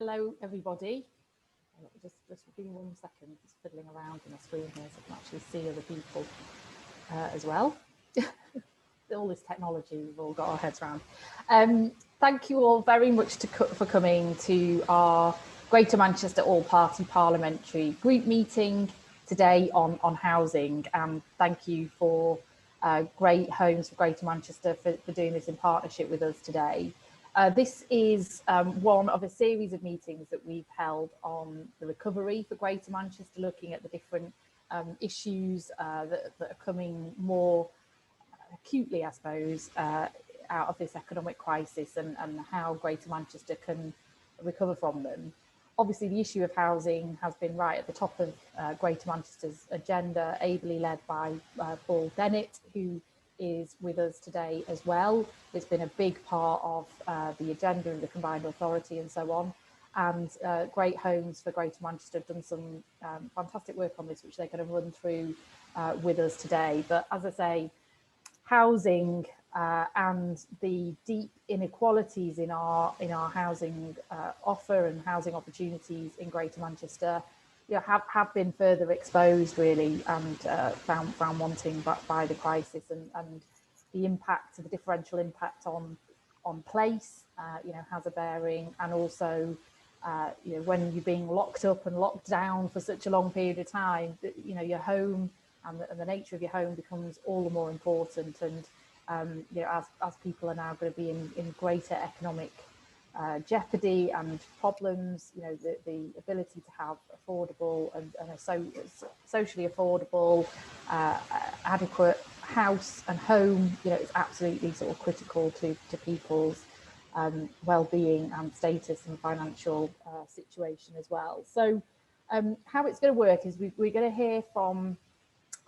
Hello, everybody. Just give me 1 second. Just fiddling around on the screen here so I can actually see other people as well. All this technology we've all got our heads around. Thank you all very much for coming to our Greater Manchester All-Party Parliamentary Group meeting today on housing. And thank you for Great Homes for Greater Manchester for doing this in partnership with us today. This is one of a series of meetings that we've held on the recovery for Greater Manchester, looking at the different issues that are coming more acutely, I suppose, out of this economic crisis and how Greater Manchester can recover from them. Obviously, the issue of housing has been right at the top of Greater Manchester's agenda, ably led by Paul Dennett, who is with us today as well. It's been a big part of the agenda of the Combined Authority and so on. And Great Homes for Greater Manchester have done some fantastic work on this, which they're going to run through with us today. But as I say, housing and the deep inequalities in our housing offer and housing opportunities in Greater Manchester, have been further exposed really and found wanting by the crisis and the impact, the differential impact on place, has a bearing, and also when you're being locked up and locked down for such a long period of time, your home and the nature of your home becomes all the more important. And as people are now going to be in greater economic jeopardy and problems, the ability to have affordable and socially affordable, adequate house and home, is absolutely sort of critical to people's well-being and status and financial situation as well. So how it's going to work is we're going to hear from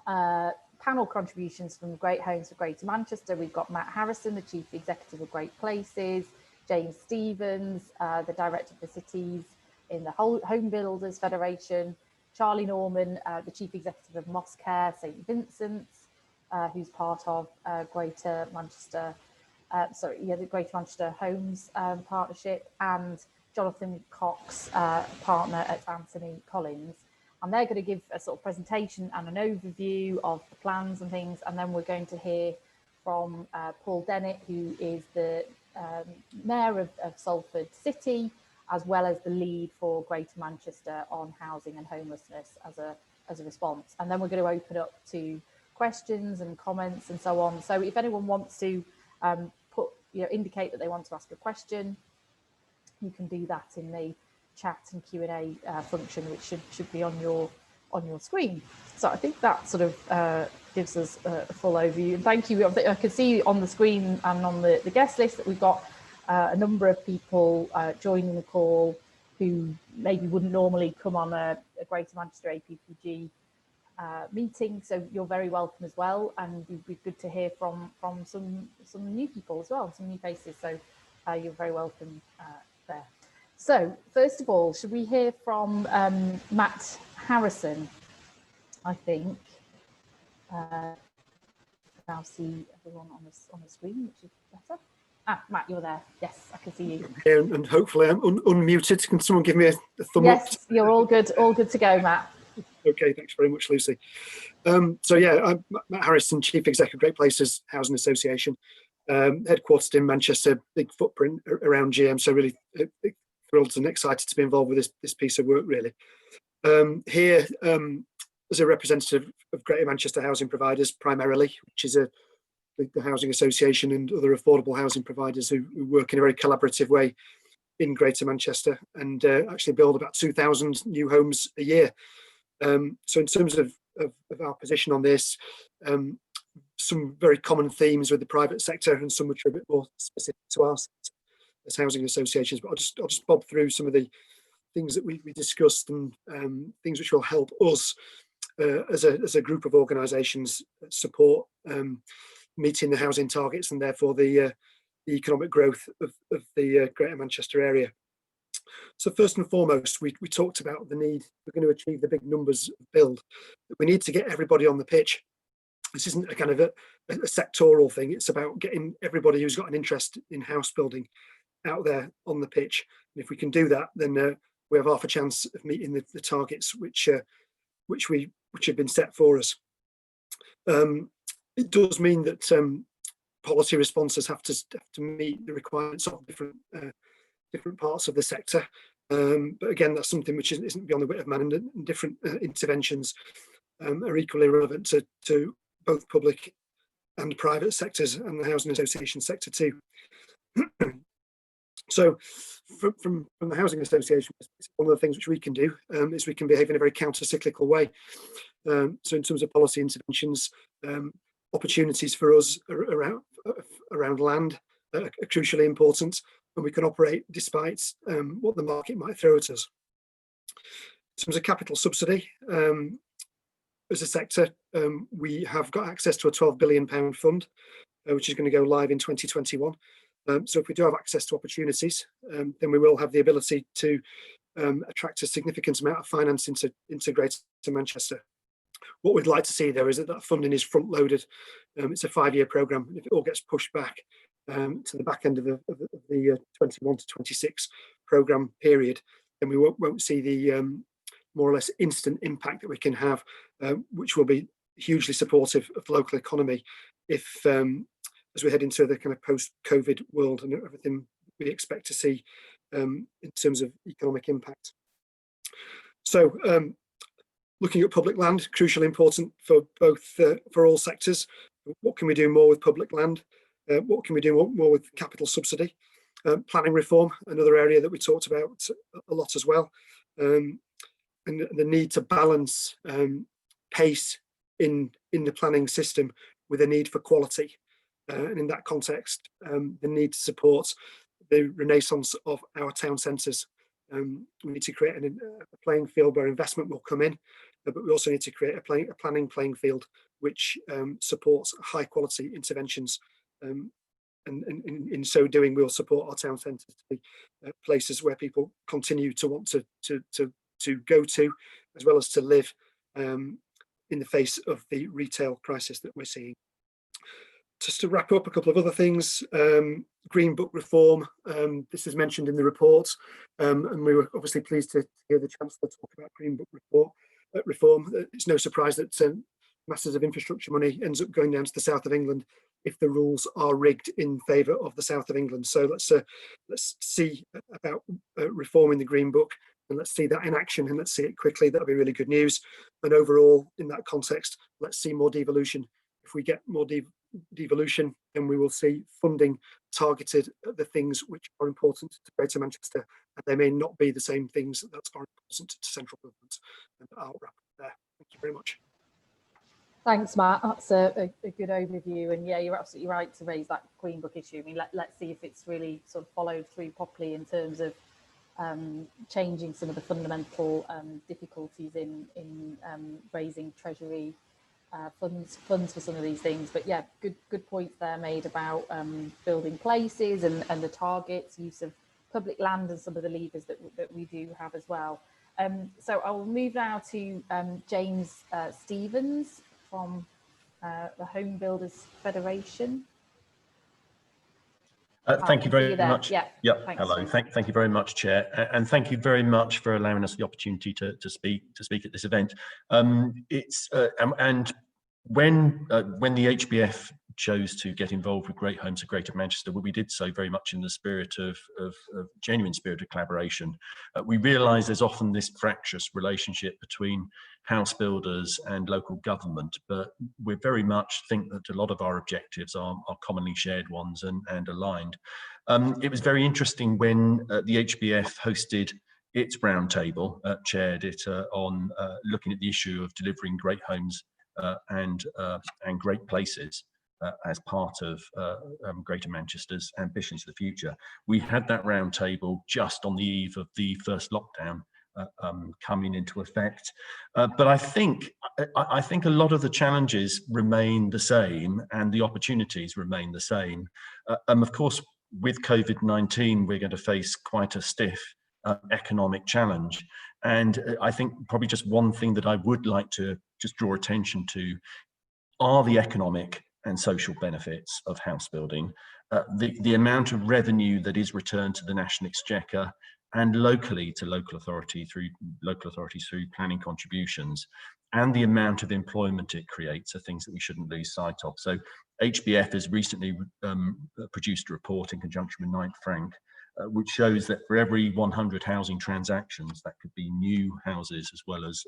panel contributions from Great Homes for Greater Manchester. We've got Matt Harrison, the Chief Executive of Great Places, James Stevens, the Director of the Cities in the Home Builders Federation, Charlie Norman, the Chief Executive of Mosscare, St Vincent's, who's part of Greater Manchester, the Greater Manchester Homes Partnership, and Jonathan Cox, partner at Anthony Collins. And they're going to give a sort of presentation and an overview of the plans and things. And then we're going to hear from Paul Dennett, who is the Mayor of Salford City, as well as the lead for Greater Manchester on housing and homelessness as a response. And then we're going to open up to questions and comments and so on. So if anyone wants to indicate that they want to ask a question, you can do that in the chat and Q&A function, which should be on your screen. So I think that sort of gives us a full overview. And thank you. I can see on the screen and on the guest list that we've got a number of people joining the call who maybe wouldn't normally come on a Greater Manchester APPG meeting. So you're very welcome as well. And it'd be good to hear from some new people as well, some new faces. So you're very welcome there. So first of all, should we hear from Matt Harrison? I think now see everyone on the screen, which is better. Matt, you're there. Yes, I can see you. Yeah, and hopefully I'm unmuted. Can someone give me a thumb up? Yes, you're all good to go, Matt. Okay, thanks very much, Lucy. So yeah, I'm Matt Harrison, Chief Executive of Great Places Housing Association, headquartered in Manchester, big footprint around GM. So really thrilled and excited to be involved with this piece of work, really. Here, as a representative of Greater Manchester Housing Providers, primarily, which is the Housing Association and other affordable housing providers who work in a very collaborative way in Greater Manchester and actually build about 2,000 new homes a year. So in terms of our position on this, some very common themes with the private sector and some which are a bit more specific to us as housing associations, but I'll just bob through some of the things that we discussed and things which will help us as a group of organisations support meeting the housing targets and therefore the economic growth of the Greater Manchester area. So first and foremost, we talked about the need, we're going to achieve the big numbers of build, that we need to get everybody on the pitch. This isn't a kind of a sectoral thing, it's about getting everybody who's got an interest in house building out there on the pitch if we can do that, then we have half a chance of meeting the targets which have been set for us. It does mean that policy responses have to meet the requirements of different parts of the sector. But again, that's something which isn't beyond the wit of man, and different interventions are equally relevant to both public and private sectors, and the housing association sector too. So from the housing association, one of the things which we can do is we can behave in a very counter-cyclical way. So in terms of policy interventions, opportunities for us around land are crucially important, and we can operate despite what the market might throw at us. In terms of capital subsidy, as a sector, we have got access to a £12 billion fund, which is going to go live in 2021. So if we do have access to opportunities, then we will have the ability to attract a significant amount of finance into Greater Manchester. What we'd like to see, though, is that funding is front-loaded. It's a 5-year programme, and if it all gets pushed back to the back end of the 21 to 26 programme period, then we won't see the more or less instant impact that we can have, which will be hugely supportive of the local economy if, as we head into the kind of post-COVID world and everything we expect to see in terms of economic impact. So looking at public land, crucially important for both for all sectors. What can we do more with public land? What can we do more with capital subsidy? Planning reform, another area that we talked about a lot as well, and the need to balance pace in the planning system with a need for quality. And in that context, the need to support the renaissance of our town centres. We need to create a playing field where investment will come in, but we also need to create a planning playing field which supports high quality interventions. And in so doing, we'll support our town centres to be places where people continue to want to go to, as well as to live in the face of the retail crisis that we're seeing. Just to wrap up, a couple of other things. Green Book reform, this is mentioned in the report, and we were obviously pleased to hear the Chancellor talk about Green Book reform. It's no surprise that masses of infrastructure money ends up going down to the south of England if the rules are rigged in favour of the south of England. So let's see about reforming the Green Book, and let's see that in action, and let's see it quickly. That'll be really good news. And overall, in that context, let's see more devolution. If we get more devolution, then we will see funding targeted at the things which are important to Greater Manchester, and they may not be the same things that are important to central government. And I'll wrap up there. Thank you very much. Thanks, Matt. That's a good overview. And yeah, you're absolutely right to raise that Green Book issue. I mean, let's see if it's really sort of followed through properly in terms of changing some of the fundamental difficulties in raising Treasury funds for some of these things. But yeah, good points there made about building places and the targets, use of public land, and some of the levers that we do have as well. So I will move now to James Stevens from the Home Builders Federation. Thank you very much. Yeah. Yep. Hello. Thank you very much, Chair, and thank you very much for allowing us the opportunity to speak at this event. And when the HBF chose to get involved with Great Homes of Greater Manchester, we did so very much in the spirit of genuine spirit of collaboration. We realise there's often this fractious relationship between house builders and local government, but we very much think that a lot of our objectives are commonly shared ones and aligned. It was very interesting when the HBF hosted its roundtable, chaired it on looking at the issue of delivering great homes and great places as part of Greater Manchester's ambitions for the future. We had that roundtable just on the eve of the first lockdown coming into effect, but I think a lot of the challenges remain the same and the opportunities remain the same. Of course, with COVID-19, we're going to face quite a stiff economic challenge, and I think probably just one thing that I would like to just draw attention to are the economic and social benefits of house building. The amount of revenue that is returned to the National Exchequer and locally to local authorities through planning contributions, and the amount of employment it creates are things that we shouldn't lose sight of. So HBF has recently produced a report in conjunction with Knight Frank, which shows that for every 100 housing transactions, that could be new houses as well as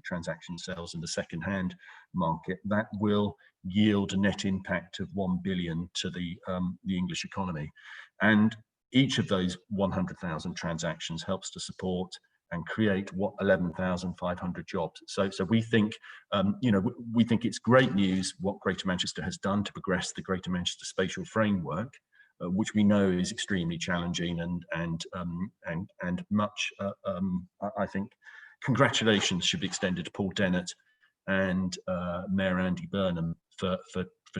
transaction sales in the second-hand market, that will yield a net impact of 1 billion to the English economy. And each of those 100,000 transactions helps to support and create 11,500 jobs. So we think, we think it's great news what Greater Manchester has done to progress the Greater Manchester Spatial Framework, which we know is extremely challenging and much. I think congratulations should be extended to Paul Dennett and Mayor Andy Burnham for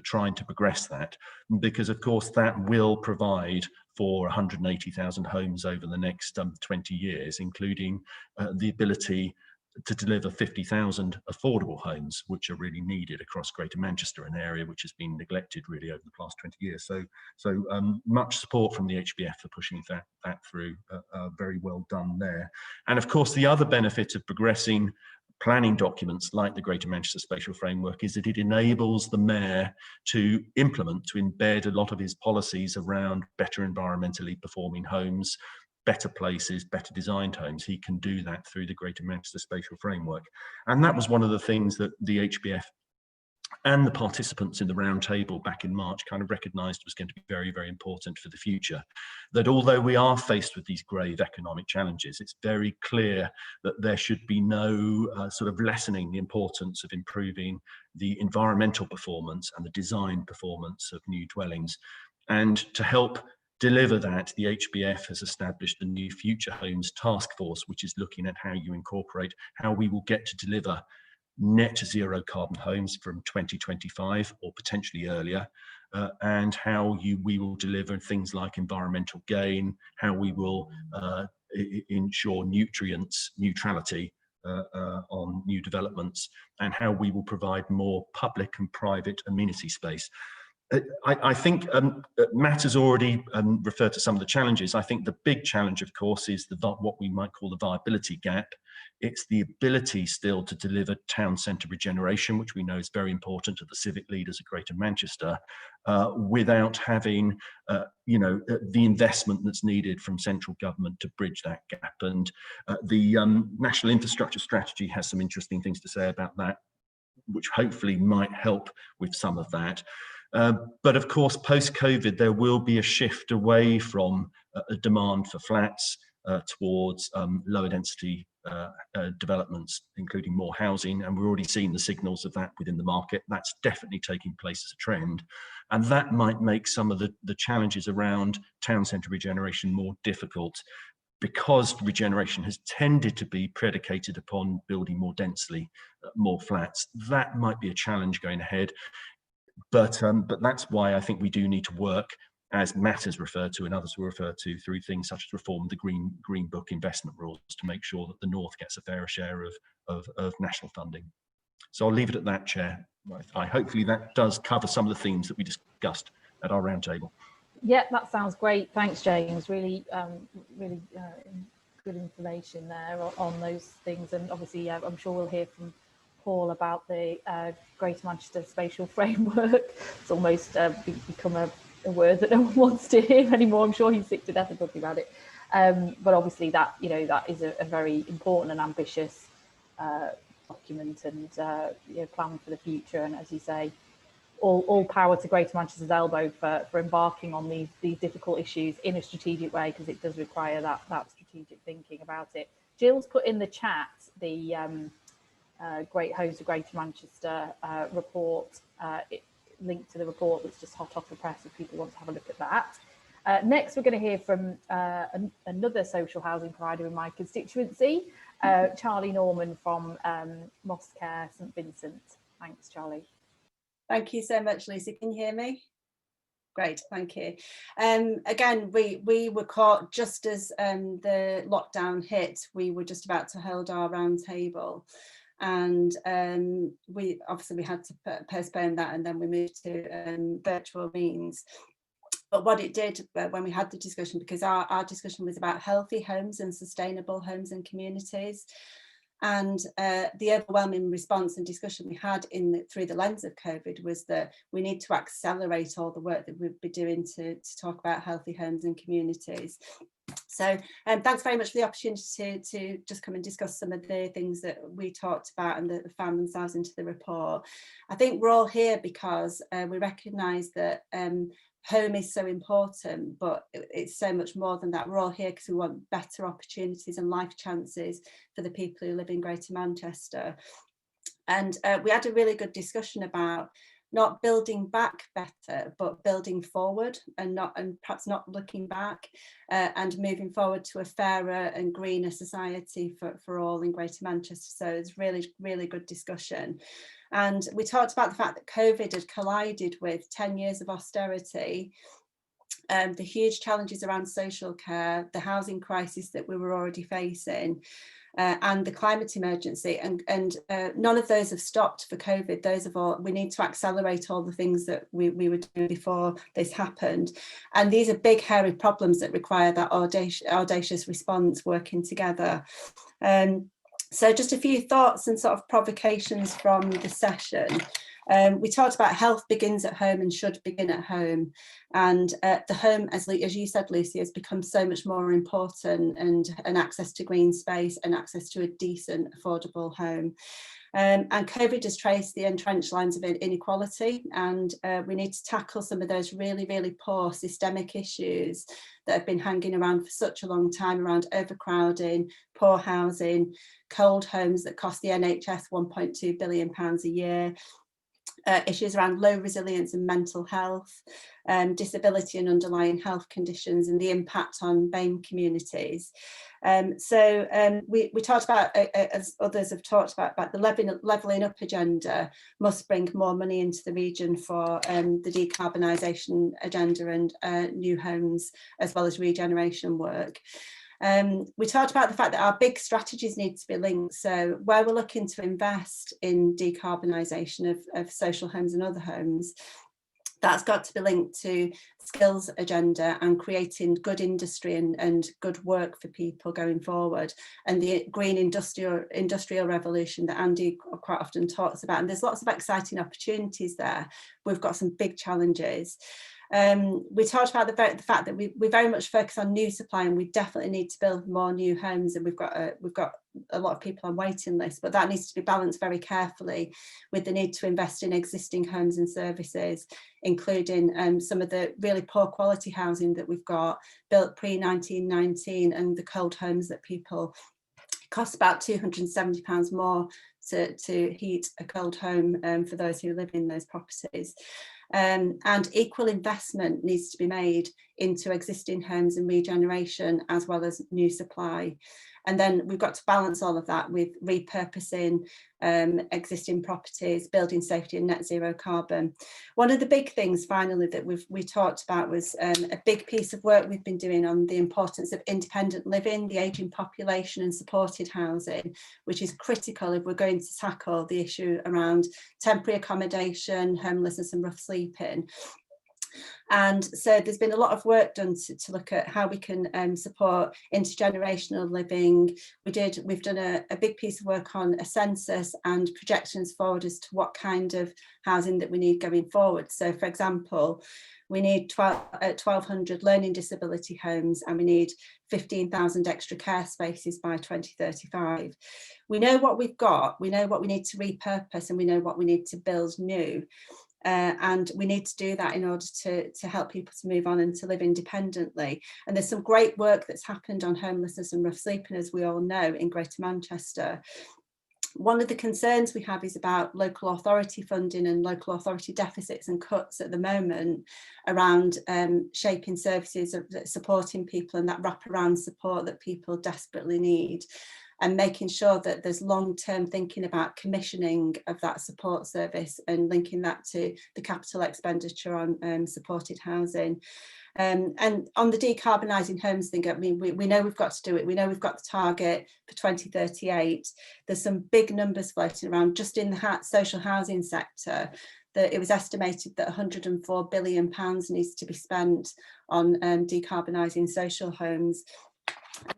trying to progress that, because of course that will provide for 180,000 homes over the next 20 years, including the ability to deliver 50,000 affordable homes, which are really needed across Greater Manchester, an area which has been neglected really over the past 20 years. So much support from the HBF for pushing that through. Very well done there. And of course, the other benefit of progressing planning documents like the Greater Manchester Spatial Framework is that it enables the mayor to implement, to embed a lot of his policies around better environmentally performing homes, better places, better designed homes. He can do that through the Greater Manchester Spatial Framework. And that was one of the things that the HBF and the participants in the roundtable back in March kind of recognised was going to be very, very important for the future. That although we are faced with these grave economic challenges, it's very clear that there should be no sort of lessening the importance of improving the environmental performance and the design performance of new dwellings. And to help deliver that, the HBF has established a new Future Homes Task Force, which is looking at how you incorporate, how we will get to deliver net zero carbon homes from 2025 or potentially earlier, and how we will deliver things like environmental gain, how we will ensure nutrients neutrality on new developments, and how we will provide more public and private amenity space. I think Matt has already referred to some of the challenges. I think the big challenge, of course, is what we might call the viability gap. It's the ability still to deliver town centre regeneration, which we know is very important to the civic leaders of Greater Manchester, without having, the investment that's needed from central government to bridge that gap. And the National Infrastructure Strategy has some interesting things to say about that, which hopefully might help with some of that. But of course, post-COVID, there will be a shift away from a demand for flats towards lower density developments, including more housing. And we're already seeing the signals of that within the market. That's definitely taking place as a trend. And that might make some of the challenges around town centre regeneration more difficult, because regeneration has tended to be predicated upon building more densely, more flats. That might be a challenge going ahead. But that's why I think we do need to work, as Matt has referred to and others will refer to, through things such as reform the Green Book investment rules to make sure that the North gets a fairer share of national funding. So I'll leave it at that, Chair. Hopefully that does cover some of the themes that we discussed at our roundtable. Yeah, that sounds great. Thanks, James. Really good information there on those things. And obviously, I'm sure we'll hear from Paul about the Greater Manchester Spatial Framework. It's almost become a word that no one wants to hear anymore. I'm sure he's sick to death of talking about it. But obviously that is a very important and ambitious document and plan for the future. And as you say, all power to Greater Manchester's elbow for embarking on these difficult issues in a strategic way, because it does require that strategic thinking about it. Jill's put in the chat the Great Homes of Greater Manchester report, linked to the report that's just hot off the press if people want to have a look at that. Next, we're going to hear from another social housing provider in my constituency, Charlie Norman from Mosscare, St Vincent. Thanks, Charlie. Thank you so much, Lucy. Can you hear me? Great, thank you. Again, we were caught just as the lockdown hit. We were just about to hold our round table, and we had to postpone that, and then we moved to virtual means. But what it did when we had the discussion, because our discussion was about healthy homes and sustainable homes and communities, and the overwhelming response and discussion we had through the lens of COVID was that we need to accelerate all the work that we'd be doing to talk about healthy homes and communities. So thanks very much for the opportunity to just come and discuss some of the things that we talked about and that found themselves into the report. I think we're all here because we recognise that home is so important, but it's so much more than that. We're all here because we want better opportunities and life chances for the people who live in Greater Manchester. And we had a really good discussion about not building back better, but building forward and perhaps not looking back, and moving forward to a fairer and greener society for all in Greater Manchester. So it's really, really good discussion. And we talked about the fact that COVID had collided with 10 years of austerity, the huge challenges around social care, the housing crisis that we were already facing, and the climate emergency, and none of those have stopped for COVID. Those have all, we need to accelerate all the things that we were doing before this happened, and these are big hairy problems that require that audacious response working together. So just a few thoughts and sort of provocations from the session. We talked about health begins at home and should begin at home, and the home, as you said, Lucy, has become so much more important, and access to green space and access to a decent, affordable home. And COVID has traced the entrenched lines of inequality, and we need to tackle some of those really, really poor systemic issues that have been hanging around for such a long time around overcrowding, poor housing, cold homes that cost the NHS £1.2 billion a year, issues around low resilience and mental health, disability and underlying health conditions, and the impact on BAME communities. So we talked about, as others have talked about the levelling up agenda must bring more money into the region for the decarbonisation agenda and new homes, as well as regeneration work. We talked about the fact that our big strategies need to be linked. So where we're looking to invest in decarbonisation of social homes and other homes, that's got to be linked to skills agenda and creating good industry and good work for people going forward, and the green industrial revolution that Andy quite often talks about. And there's lots of exciting opportunities there. We've got some big challenges. We talked about the fact that we very much focus on new supply, and we definitely need to build more new homes, and we've got a lot of people on waiting lists, but that needs to be balanced very carefully with the need to invest in existing homes and services, including some of the really poor quality housing that we've got built pre-1919, and the cold homes that people, it costs about £270 more to heat a cold home for those who live in those properties. And equal investment needs to be made into existing homes and regeneration, as well as new supply. And then we've got to balance all of that with repurposing existing properties, building safety and net zero carbon. One of the big things finally that we talked about was a big piece of work we've been doing on the importance of independent living, the ageing population and supported housing, which is critical if we're going to tackle the issue around temporary accommodation, homelessness and rough sleeping. And so there's been a lot of work done to look at how we can support intergenerational living. We've done a big piece of work on a census and projections forward as to what kind of housing that we need going forward. So for example, we need 1,200 learning disability homes, and we need 15,000 extra care spaces by 2035. We know what we've got, we know what we need to repurpose, and we know what we need to build new. And we need to do that in order to help people to move on and to live independently. And there's some great work that's happened on homelessness and rough sleeping, as we all know, in Greater Manchester. One of the concerns we have is about local authority funding and local authority deficits and cuts at the moment around shaping services, supporting people, and that wraparound support that people desperately need. and making sure that there's long-term thinking about commissioning of that support service and linking that to the capital expenditure on supported housing. And on the decarbonising homes thing, I mean, we know we've got to do it. We know we've got the target for 2038. There's some big numbers floating around just in the social housing sector. That it was estimated that £104 billion needs to be spent on decarbonising social homes.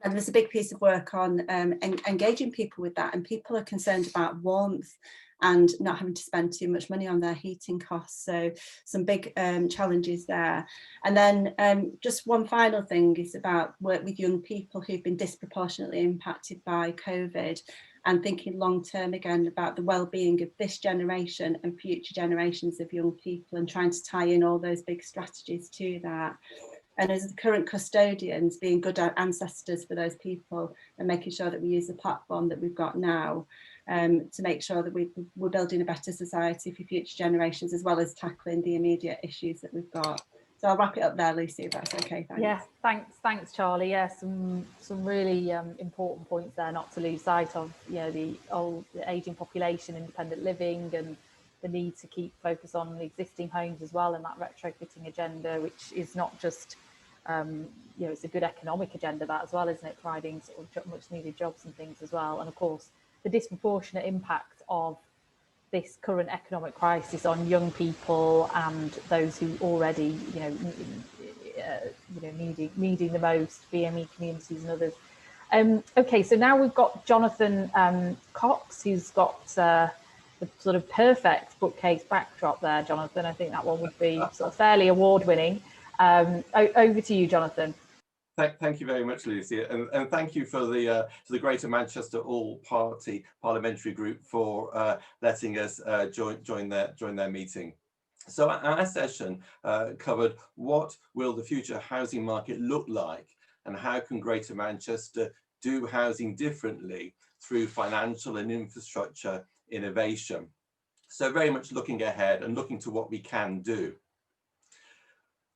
And there's a big piece of work on engaging people with that, and people are concerned about warmth and not having to spend too much money on their heating costs. So some big challenges there. And then just one final thing is about work with young people who've been disproportionately impacted by COVID, and thinking long term again about the well-being of this generation and future generations of young people, and trying to tie in all those big strategies to that. And as the current custodians, being good ancestors for those people and making sure that we use the platform that we've got now to make sure that we're building a better society for future generations, as well as tackling the immediate issues that we've got. So I'll wrap it up there, Lucy, if that's okay. Thanks. Yeah, thanks, Charlie. Yeah, some really important points there, not to lose sight of. You know, the ageing population, independent living, and the need to keep focus on the existing homes as well, and that retrofitting agenda, which is not just you know, it's a good economic agenda that as well, isn't it? Providing sort of much needed jobs and things as well, and of course the disproportionate impact of this current economic crisis on young people and those who already, you know, needing the most, BME communities and others. Okay, so now we've got Jonathan Cox, who's got the sort of perfect bookcase backdrop there, Jonathan. I think that one would be sort of fairly award-winning. Over to you, Jonathan. Thank you very much, Lucy, and thank you for the to the Greater Manchester All-Party Parliamentary Group for letting us join their meeting. So our session covered what will the future housing market look like, and how can Greater Manchester do housing differently through financial and infrastructure innovation. So very much looking ahead and looking to what we can do.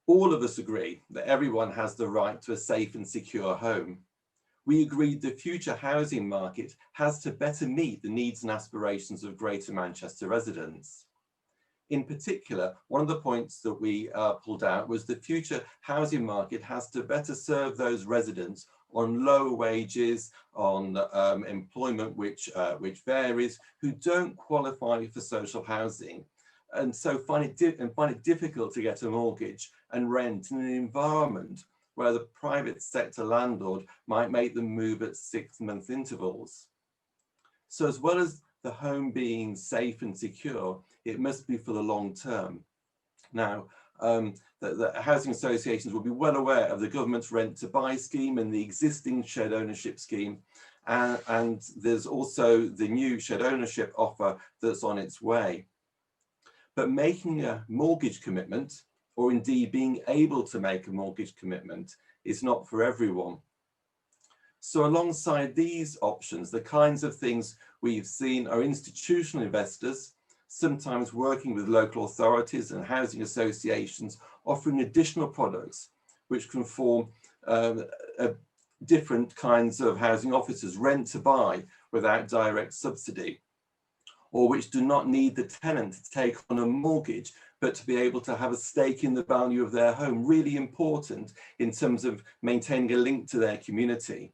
All of us agree that everyone has the right to a safe and secure home. We agreed the future housing market has to better meet the needs and aspirations of Greater Manchester residents. In particular, one of the points that we pulled out was the future housing market has to better serve those residents on low wages, on employment which varies, who don't qualify for social housing, and so find it difficult to get a mortgage and rent in an environment where the private sector landlord might make them move at 6-month intervals. So as well as the home being safe and secure, it must be for the long term. Now, the housing associations will be well aware of the government's rent to buy scheme and the existing shared ownership scheme. And there's also the new shared ownership offer that's on its way. But making a mortgage commitment, or indeed being able to make a mortgage commitment, is not for everyone. So alongside these options, the kinds of things we've seen are institutional investors, sometimes working with local authorities and housing associations, offering additional products which can form different kinds of housing offices, rent to buy without direct subsidy, or which do not need the tenant to take on a mortgage, but to be able to have a stake in the value of their home, really important in terms of maintaining a link to their community.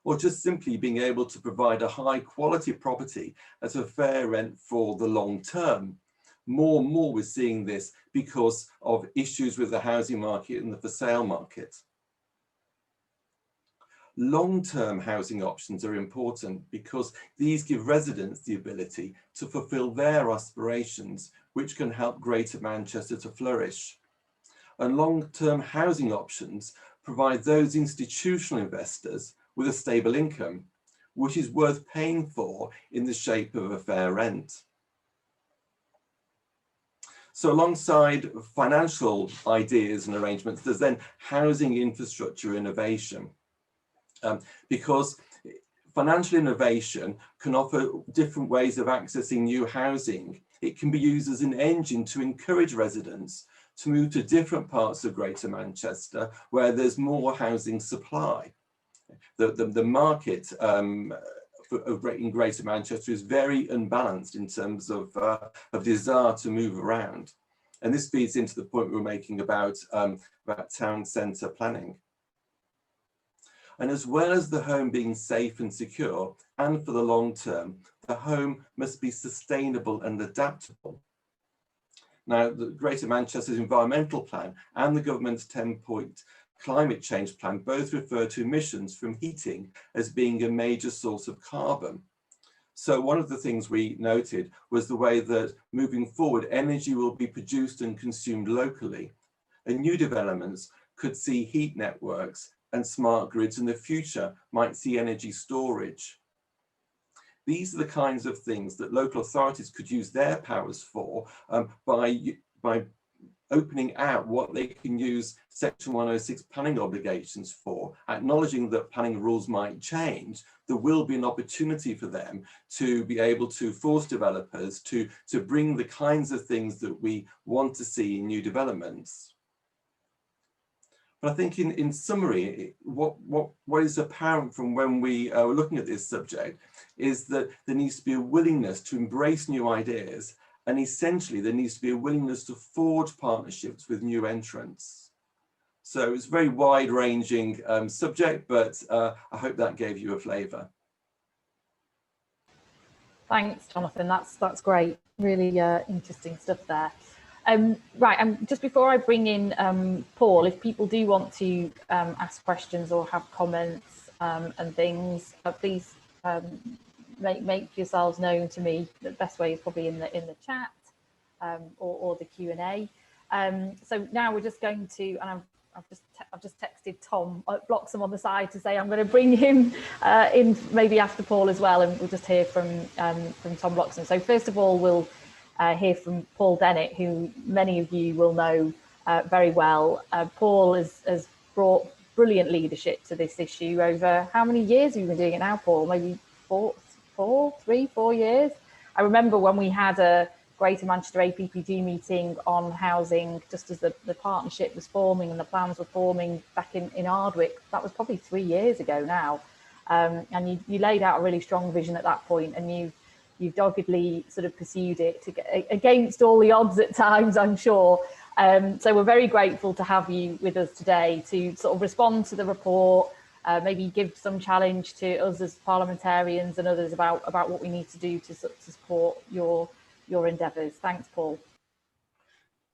Or just simply being able to provide a high quality property at a fair rent for the long term. More and more we're seeing this because of issues with the housing market and the for sale market. Long-term housing options are important because these give residents the ability to fulfill their aspirations, which can help Greater Manchester to flourish. And long-term housing options provide those institutional investors with a stable income, which is worth paying for in the shape of a fair rent. So alongside financial ideas and arrangements, there's then housing infrastructure innovation. Because financial innovation can offer different ways of accessing new housing. It can be used as an engine to encourage residents to move to different parts of Greater Manchester where there's more housing supply. The market in Greater Manchester is very unbalanced in terms of desire to move around. And this feeds into the point we were making about town centre planning. And as well as the home being safe and secure, and for the long term, the home must be sustainable and adaptable. Now, the Greater Manchester's environmental plan and the government's 10-point climate change plan both refer to emissions from heating as being a major source of carbon. So one of the things we noted was the way that moving forward, energy will be produced and consumed locally, and new developments could see heat networks and smart grids in the future might see energy storage. These are the kinds of things that local authorities could use their powers for by opening out what they can use Section 106 planning obligations for, acknowledging that planning rules might change. There will be an opportunity for them to be able to force developers to bring the kinds of things that we want to see in new developments. But I think in summary, what is apparent from when we were looking at this subject is that there needs to be a willingness to embrace new ideas, and essentially there needs to be a willingness to forge partnerships with new entrants. So it's a very wide-ranging subject, but I hope that gave you a flavour. Thanks, Jonathan. That's great. Really interesting stuff there. Right, just before I bring in Paul, if people do want to ask questions or have comments and things, please make yourselves known to me. The best way is probably in the chat or the Q&A. So now we're just going to, and I've just texted Tom at Bloxham on the side to say I'm going to bring him in maybe after Paul as well, and we'll just hear from Tom Bloxham. So first of all, we'll hear from Paul Dennett, who many of you will know very well. Paul has brought brilliant leadership to this issue over how many years have you been doing it now, Paul? Maybe 4 years? I remember when we had a Greater Manchester APPG meeting on housing, just as the partnership was forming and the plans were forming back in Ardwick. That was probably 3 years ago now. And you laid out a really strong vision at that point, and you've doggedly sort of pursued it against all the odds at times, I'm sure. So we're very grateful to have you with us today to sort of respond to the report, maybe give some challenge to us as parliamentarians and others about what we need to do to support your endeavours. Thanks, Paul.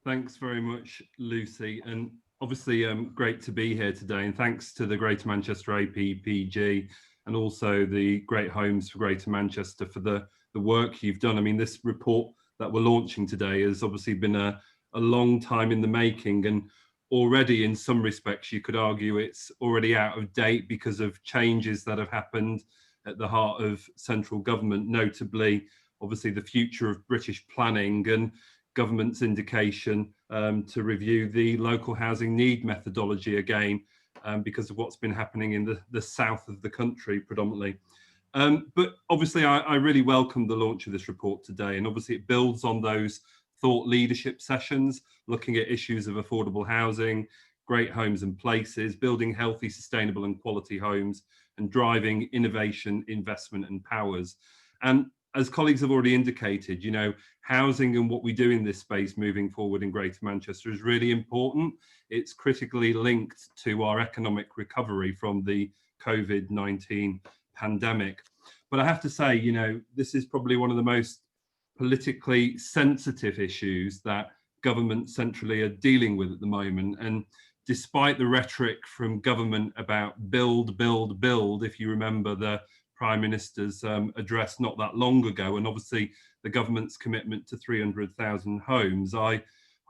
Thanks very much, Lucy. And obviously great to be here today. And thanks to the Greater Manchester APPG and also the Great Homes for Greater Manchester for the work you've done. I mean, this report that we're launching today has obviously been a long time in the making, and already in some respects you could argue it's already out of date because of changes that have happened at the heart of central government, notably obviously the future of British planning and government's indication to review the local housing need methodology again because of what's been happening in the south of the country predominantly. But obviously I really welcome the launch of this report today, and obviously it builds on those thought leadership sessions looking at issues of affordable housing, great homes and places, building healthy, sustainable and quality homes, and driving innovation, investment and powers. And as colleagues have already indicated, you know, housing and what we do in this space moving forward in Greater Manchester is really important. It's critically linked to our economic recovery from the COVID-19 pandemic. But I have to say, you know, this is probably one of the most politically sensitive issues that government centrally are dealing with at the moment. And despite the rhetoric from government about build, build, build, if you remember the Prime Minister's address not that long ago, and obviously the government's commitment to 300,000 homes, I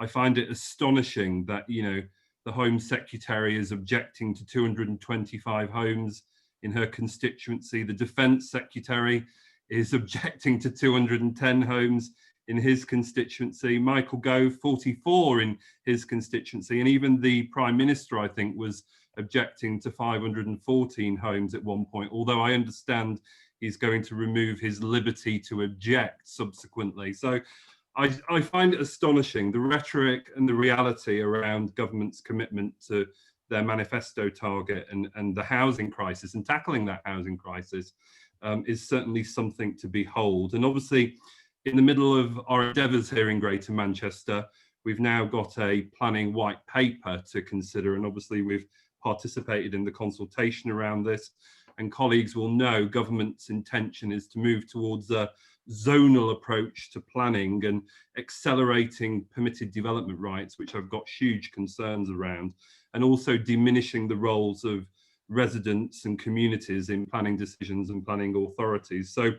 find it astonishing that, you know, the Home Secretary is objecting to 225 homes in her constituency. The Defence Secretary is objecting to 210 homes in his constituency. Michael Gove, 44 in his constituency, and even the Prime Minister, I think, was objecting to 514 homes at one point, although I understand he's going to remove his liberty to object subsequently. So I find it astonishing, the rhetoric and the reality around government's commitment to their manifesto target, and the housing crisis and tackling that housing crisis is certainly something to behold. And obviously, in the middle of our endeavours here in Greater Manchester, we've now got a planning white paper to consider, and obviously we've participated in the consultation around this, and colleagues will know government's intention is to move towards a zonal approach to planning and accelerating permitted development rights, which I've got huge concerns around, and also diminishing the roles of residents and communities in planning decisions and planning authorities. So,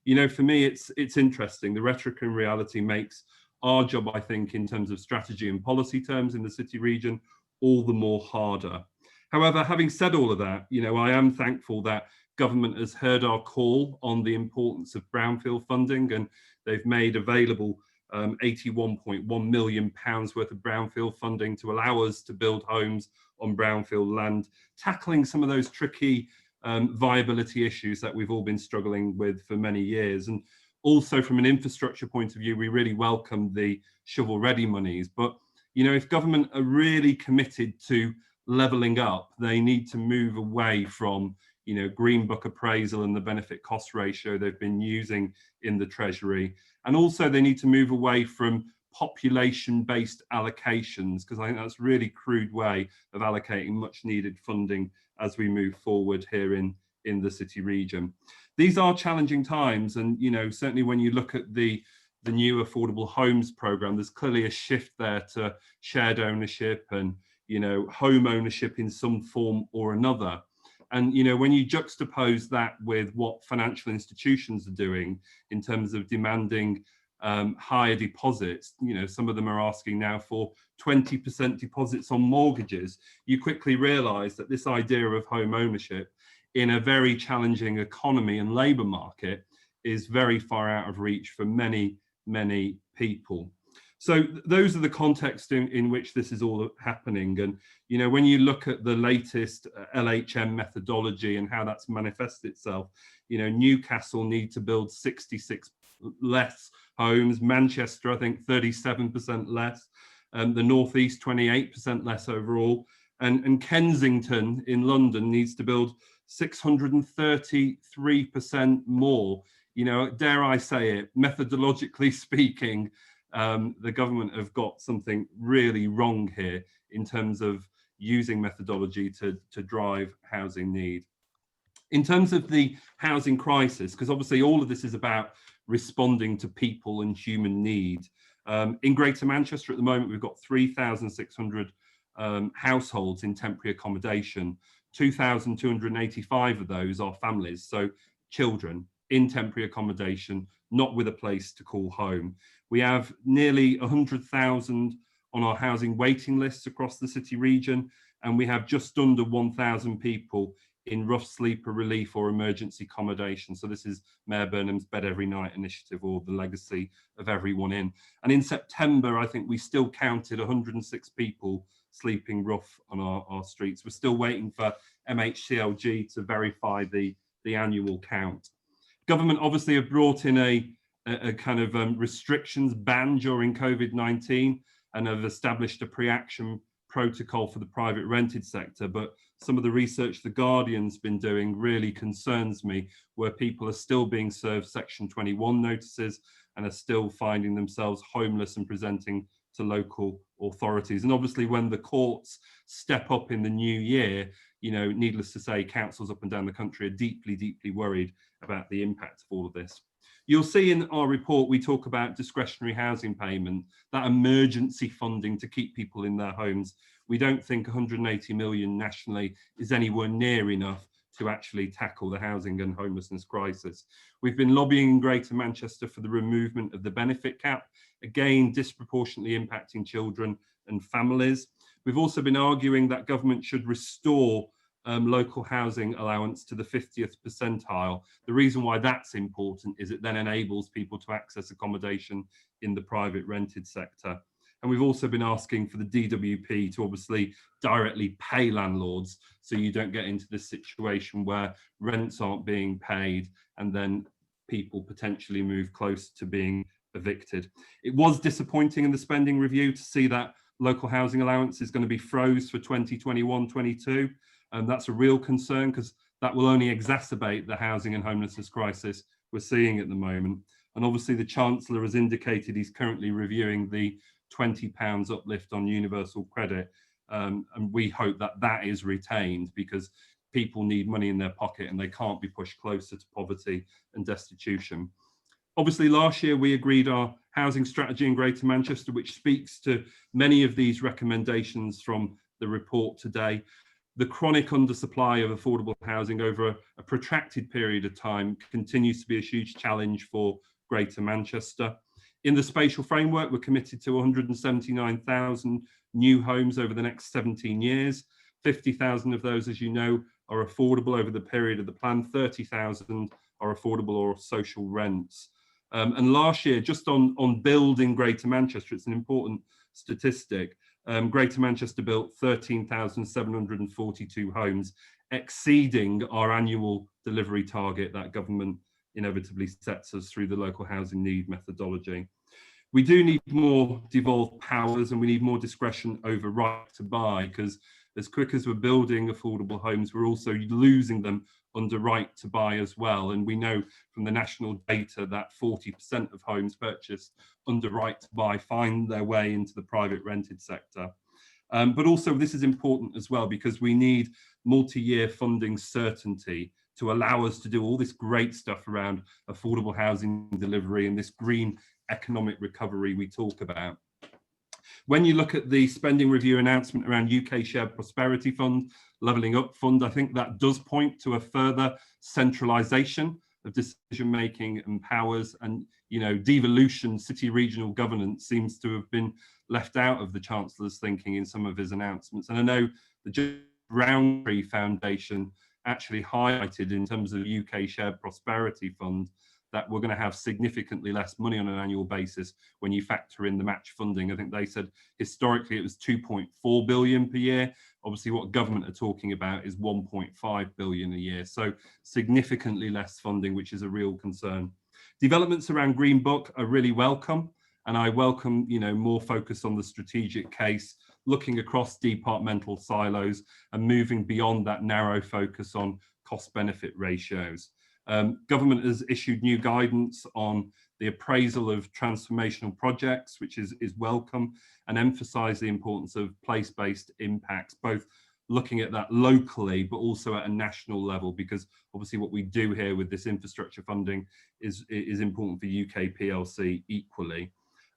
you know, for me, it's interesting. The rhetoric and reality makes our job, I think, in terms of strategy and policy terms in the city region, all the more harder. However, having said all of that, you know, I am thankful that government has heard our call on the importance of brownfield funding, and they've made available £81.1 million worth of brownfield funding to allow us to build homes on brownfield land, tackling some of those tricky viability issues that we've all been struggling with for many years. And also from an infrastructure point of view, we really welcome the shovel-ready monies. But, you know, if government are really committed to levelling up, they need to move away from, you know, green book appraisal and the benefit cost ratio they've been using in the Treasury. And also they need to move away from population-based allocations, because I think that's a really crude way of allocating much needed funding as we move forward here in the city region. These are challenging times, and, you know, certainly when you look at the new affordable homes programme, there's clearly a shift there to shared ownership and, you know, home ownership in some form or another. And, you know, when you juxtapose that with what financial institutions are doing in terms of demanding higher deposits, you know, some of them are asking now for 20% deposits on mortgages, you quickly realise that this idea of home ownership in a very challenging economy and labour market is very far out of reach for many, many people. So those are the context in which this is all happening. And, you know, when you look at the latest LHM methodology and how that's manifested itself, you know, Newcastle need to build 66 less homes, Manchester, I think 37% less, the North East 28% less overall, and Kensington in London needs to build 633% more. You know, dare I say it, methodologically speaking, the government have got something really wrong here in terms of using methodology to drive housing need. In terms of the housing crisis, because obviously all of this is about responding to people and human need. In Greater Manchester at the moment, we've got 3,600 households in temporary accommodation. 2,285 of those are families, so children in temporary accommodation, not with a place to call home. We have nearly 100,000 on our housing waiting lists across the city region, and we have just under 1,000 people in rough sleeper relief or emergency accommodation. So this is Mayor Burnham's Bed Every Night initiative, or the legacy of Everyone In. And in September, I think we still counted 106 people sleeping rough on our streets. We're still waiting for MHCLG to verify the annual count. Government obviously have brought in a kind of restrictions ban during COVID-19 and have established a pre-action protocol for the private rented sector. But some of the research the Guardian's been doing really concerns me, where people are still being served Section 21 notices and are still finding themselves homeless and presenting to local authorities. And obviously when the courts step up in the new year, you know, needless to say, councils up and down the country are deeply, deeply worried about the impact of all of this. You'll see in our report, we talk about discretionary housing payment, that emergency funding to keep people in their homes. We don't think 180 million nationally is anywhere near enough to actually tackle the housing and homelessness crisis. We've been lobbying in Greater Manchester for the removal of the benefit cap, again, disproportionately impacting children and families. We've also been arguing that government should restore local housing allowance to the 50th percentile. The reason why that's important is it then enables people to access accommodation in the private rented sector. And we've also been asking for the DWP to obviously directly pay landlords, so you don't get into this situation where rents aren't being paid and then people potentially move close to being evicted. It was disappointing in the spending review to see that local housing allowance is going to be froze for 2021-22, and that's a real concern because that will only exacerbate the housing and homelessness crisis we're seeing at the moment. And obviously the Chancellor has indicated he's currently reviewing the £20 uplift on universal credit, and we hope that that is retained because people need money in their pocket and they can't be pushed closer to poverty and destitution. Obviously, last year we agreed our housing strategy in Greater Manchester, which speaks to many of these recommendations from the report today. The chronic undersupply of affordable housing over a protracted period of time continues to be a huge challenge for Greater Manchester. In the spatial framework, we're committed to 179,000 new homes over the next 17 years. 50,000 of those, as you know, are affordable over the period of the plan. 30,000 are affordable or social rents. And last year, just on building Greater Manchester, it's an important statistic. Greater Manchester built 13,742 homes, exceeding our annual delivery target that government inevitably sets us through the local housing need methodology. We do need more devolved powers and we need more discretion over right to buy, because as quick as we're building affordable homes, we're also losing them under right to buy as well. And we know from the national data that 40% of homes purchased under right to buy find their way into the private rented sector. But also this is important as well because we need multi-year funding certainty to allow us to do all this great stuff around affordable housing delivery and this green economic recovery we talk about. When you look at the spending review announcement around UK Shared Prosperity Fund, Levelling Up Fund, I think that does point to a further centralisation of decision making and powers, and devolution, city regional governance seems to have been left out of the Chancellor's thinking in some of his announcements. And I know the Roundtree Foundation actually highlighted in terms of UK Shared Prosperity Fund that we're going to have significantly less money on an annual basis when you factor in the match funding. I think they said historically it was 2.4 billion per year. Obviously what government are talking about is 1.5 billion a year. So significantly less funding, which is a real concern. Developments around Green Book are really welcome. And I welcome, more focus on the strategic case, looking across departmental silos and moving beyond that narrow focus on cost benefit ratios. Government has issued new guidance on the appraisal of transformational projects, which is welcome, and emphasise the importance of place-based impacts, both looking at that locally, but also at a national level, because obviously what we do here with this infrastructure funding is important for UK PLC equally.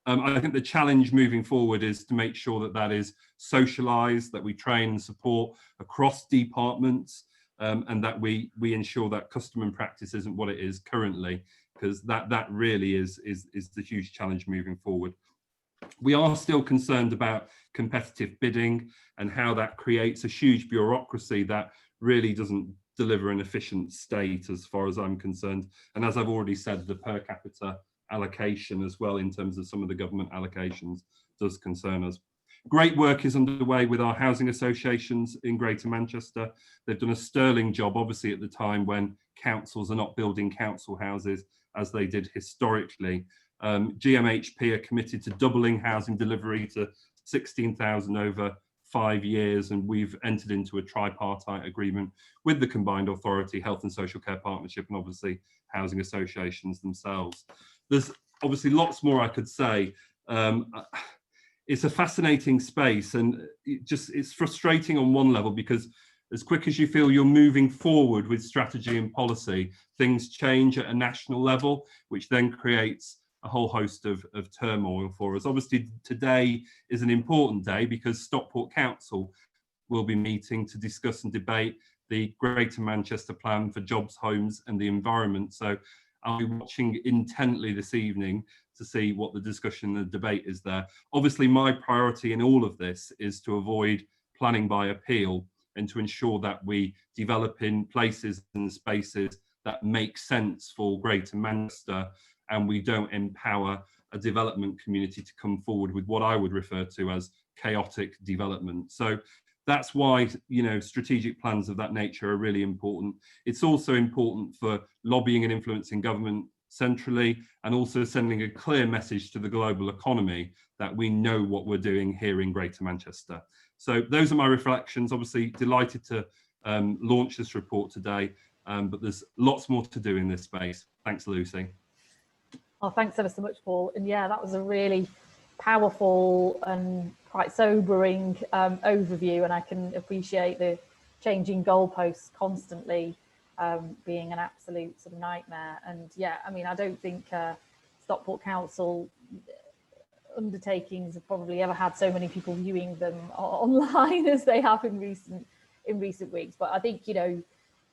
I think the challenge moving forward is to make sure that that is socialised, that we train and support across departments, and that we ensure that custom and practice isn't what it is currently, because that really is the huge challenge moving forward. We are still concerned about competitive bidding and how that creates a huge bureaucracy that really doesn't deliver an efficient state as far as I'm concerned. And as I've already said, the per capita allocation as well in terms of some of the government allocations does concern us. Great work is underway with our housing associations in Greater Manchester. They've done a sterling job, obviously, at the time when councils are not building council houses as they did historically. GMHP are committed to doubling housing delivery to 16,000 over 5 years, and we've entered into a tripartite agreement with the Combined Authority, Health and Social Care Partnership, and obviously housing associations themselves. There's obviously lots more I could say. It's a fascinating space, and it's frustrating on one level because as quick as you feel you're moving forward with strategy and policy, things change at a national level, which then creates a whole host of turmoil for us. Obviously, today is an important day because Stockport Council will be meeting to discuss and debate the Greater Manchester Plan for Jobs, Homes and the Environment. So I'll be watching intently this evening to see what the discussion and the debate is there. Obviously, my priority in all of this is to avoid planning by appeal and to ensure that we develop in places and spaces that make sense for Greater Manchester, and we don't empower a development community to come forward with what I would refer to as chaotic development. So that's why, strategic plans of that nature are really important. It's also important for lobbying and influencing government centrally, and also sending a clear message to the global economy that we know what we're doing here in Greater Manchester. So those are my reflections. Obviously delighted to launch this report today, but there's lots more to do in this space. Thanks, Lucy. Oh, thanks ever so much, Paul. And yeah, that was a really powerful and quite sobering overview, and I can appreciate the changing goalposts constantly being an absolute sort of nightmare. And yeah, I mean, I don't think Stockport Council undertakings have probably ever had so many people viewing them online as they have in recent weeks. But I think, you know,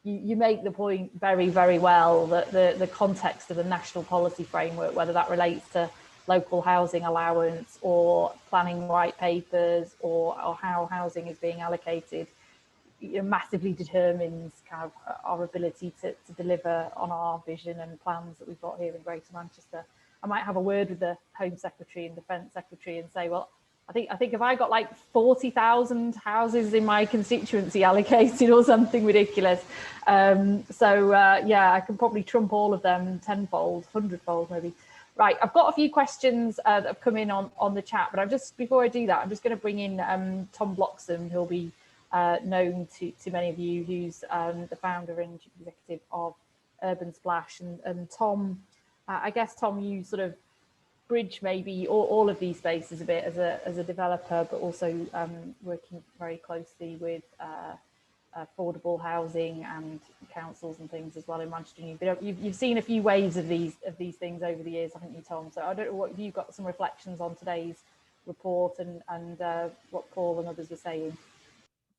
you make the point very, very well that the context of the national policy framework, whether that relates to local housing allowance or planning white papers or how housing is being allocated, you know, massively determines kind of our ability to deliver on our vision and plans that we've got here in Greater Manchester. I might have a word with the Home Secretary and Defence Secretary and say, well, I think if I got like 40,000 houses in my constituency allocated or something ridiculous, yeah, I can probably trump all of them tenfold, hundredfold maybe. Right, I've got a few questions that have come in on the chat, but before I do that, I'm just going to bring in Tom Bloxham, who'll be known to many of you, who's the founder and chief executive of Urban Splash. And Tom, I guess, Tom, you sort of bridge maybe all of these spaces a bit as a developer, but also working very closely with affordable housing and councils and things as well in Manchester. You've seen a few waves of these things over the years, haven't you, Tom? So I don't know what you've got some reflections on today's report and what Paul and others were saying.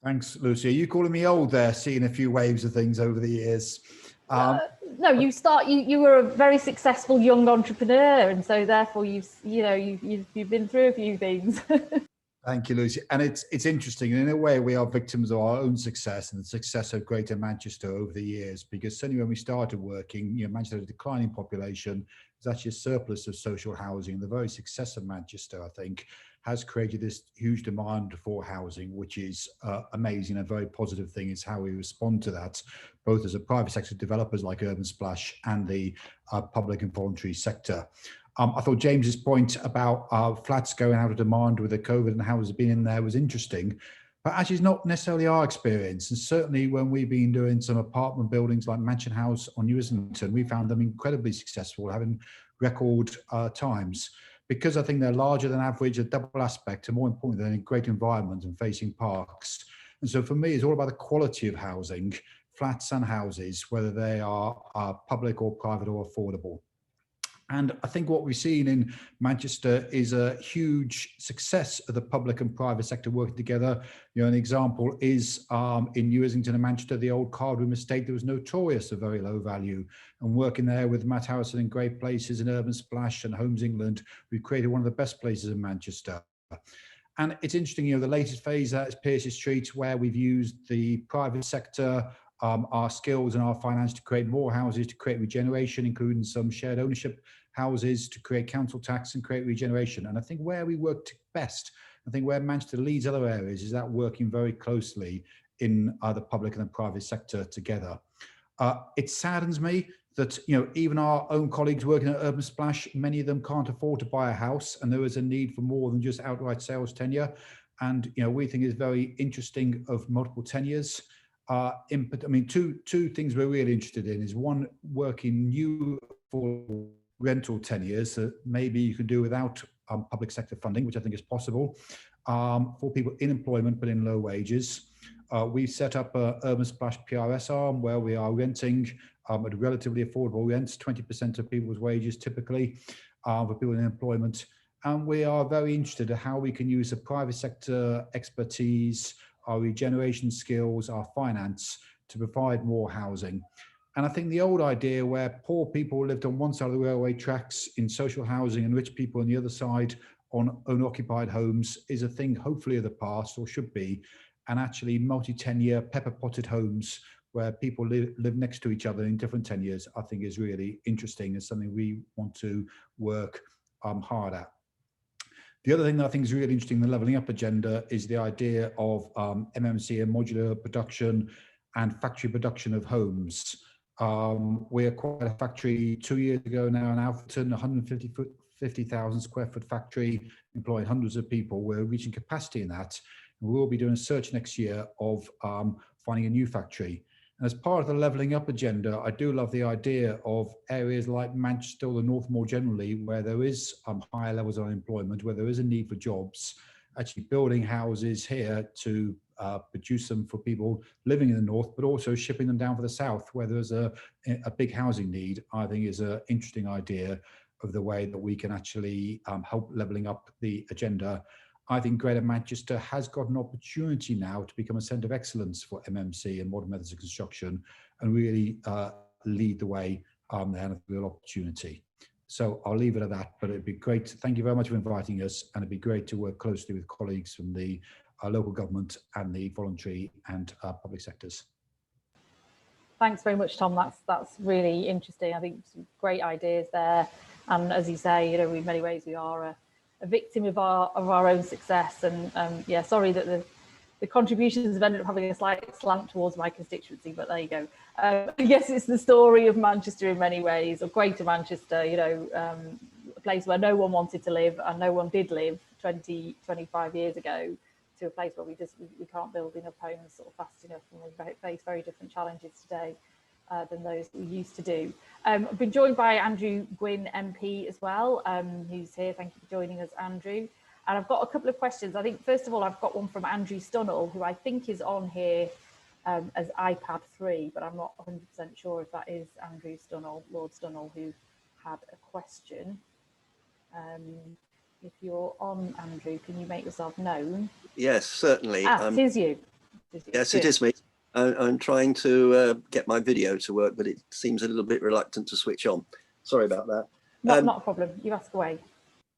Thanks, Lucy. Are you calling me old there, seeing a few waves of things over the years? No, you were a very successful young entrepreneur, and so therefore you've been through a few things. Thank you, Lucy. And it's interesting. In a way, we are victims of our own success and the success of Greater Manchester over the years, because certainly when we started working, Manchester had a declining population. There's actually a surplus of social housing. The very success of Manchester, I think, has created this huge demand for housing, which is amazing. A very positive thing is how we respond to that, both as a private sector developers like Urban Splash and the public and voluntary sector. I thought James's point about flats going out of demand with the COVID and how it's been in there was interesting, but actually it's not necessarily our experience. And certainly when we've been doing some apartment buildings like Mansion House on New Islington, we found them incredibly successful, having record times, because I think they're larger than average, a double aspect, and more importantly, they're in a great environment and facing parks. And so for me, it's all about the quality of housing, flats and houses, whether they are public or private or affordable. And I think what we've seen in Manchester is a huge success of the public and private sector working together. An example is in New Islington and Manchester, the old cardroom estate that was notorious for very low value. And working there with Matt Harrison and Great Places and Urban Splash and Homes England, we've created one of the best places in Manchester. And it's interesting, the latest phase is Piercy Street, where we've used the private sector, our skills and our finance to create more houses, to create regeneration, including some shared ownership houses, to create council tax and create regeneration. And I think where we work best, I think where Manchester leads other areas, is that working very closely in the public and the private sector together. It saddens me that even our own colleagues working at Urban Splash, many of them can't afford to buy a house, and there is a need for more than just outright sales tenure. And we think it's very interesting of multiple tenures. Two things we're really interested in is, one, working new for rental tenures that maybe you can do without public sector funding, which I think is possible, for people in employment but in low wages. We've set up a Urban Splash PRS arm where we are renting at relatively affordable rents, 20% of people's wages typically, for people in employment. And we are very interested in how we can use the private sector expertise, our regeneration skills, our finance to provide more housing. And I think the old idea where poor people lived on one side of the railway tracks in social housing and rich people on the other side on owner-occupied homes is a thing hopefully of the past, or should be. And actually multi-tenure pepper-potted homes where people live next to each other in different tenures, I think is really interesting and something we want to work hard at. The other thing that I think is really interesting in the levelling up agenda is the idea of MMC and modular production and factory production of homes. We acquired a factory 2 years ago now in Alfreton, 150,000 square foot factory, employing hundreds of people. We're reaching capacity in that. And we'll be doing a search next year of finding a new factory. And as part of the levelling up agenda, I do love the idea of areas like Manchester or the North more generally, where there is higher levels of unemployment, where there is a need for jobs, actually building houses here to produce them for people living in the North, but also shipping them down for the South, where there's a big housing need. I think is an interesting idea of the way that we can actually help levelling up the agenda. I think Greater Manchester has got an opportunity now to become a centre of excellence for MMC and modern methods of construction, and really lead the way there, and a real opportunity. So I'll leave it at that, but it'd be great. Thank you very much for inviting us, and it'd be great to work closely with colleagues from the local government and the voluntary and public sectors. Thanks very much, Tom. That's really interesting. I think some great ideas there. And as you say, you know, in many ways we are a victim of our own success. And yeah, sorry that the contributions have ended up having a slight slant towards my constituency, but there you go. I guess it's the story of Manchester in many ways, or Greater Manchester, you know, a place where no one wanted to live and no one did live 25 years ago, to a place where we can't build enough homes sort of fast enough, and we face very different challenges today than those that we used to do. I've been joined by Andrew Gwynne MP as well, who's here. Thank you for joining us, Andrew. And I've got a couple of questions. I think, first of all, I've got one from Andrew Stunell, who I think is on here as iPad 3, but I'm not 100% sure if that is Andrew Stunell, Lord Stunell, who had a question. If you're on, Andrew, can you make yourself known? Yes, certainly. It is you. Yes, it is me. I'm trying to get my video to work, but it seems a little bit reluctant to switch on. Sorry about that. Not a problem. You ask away.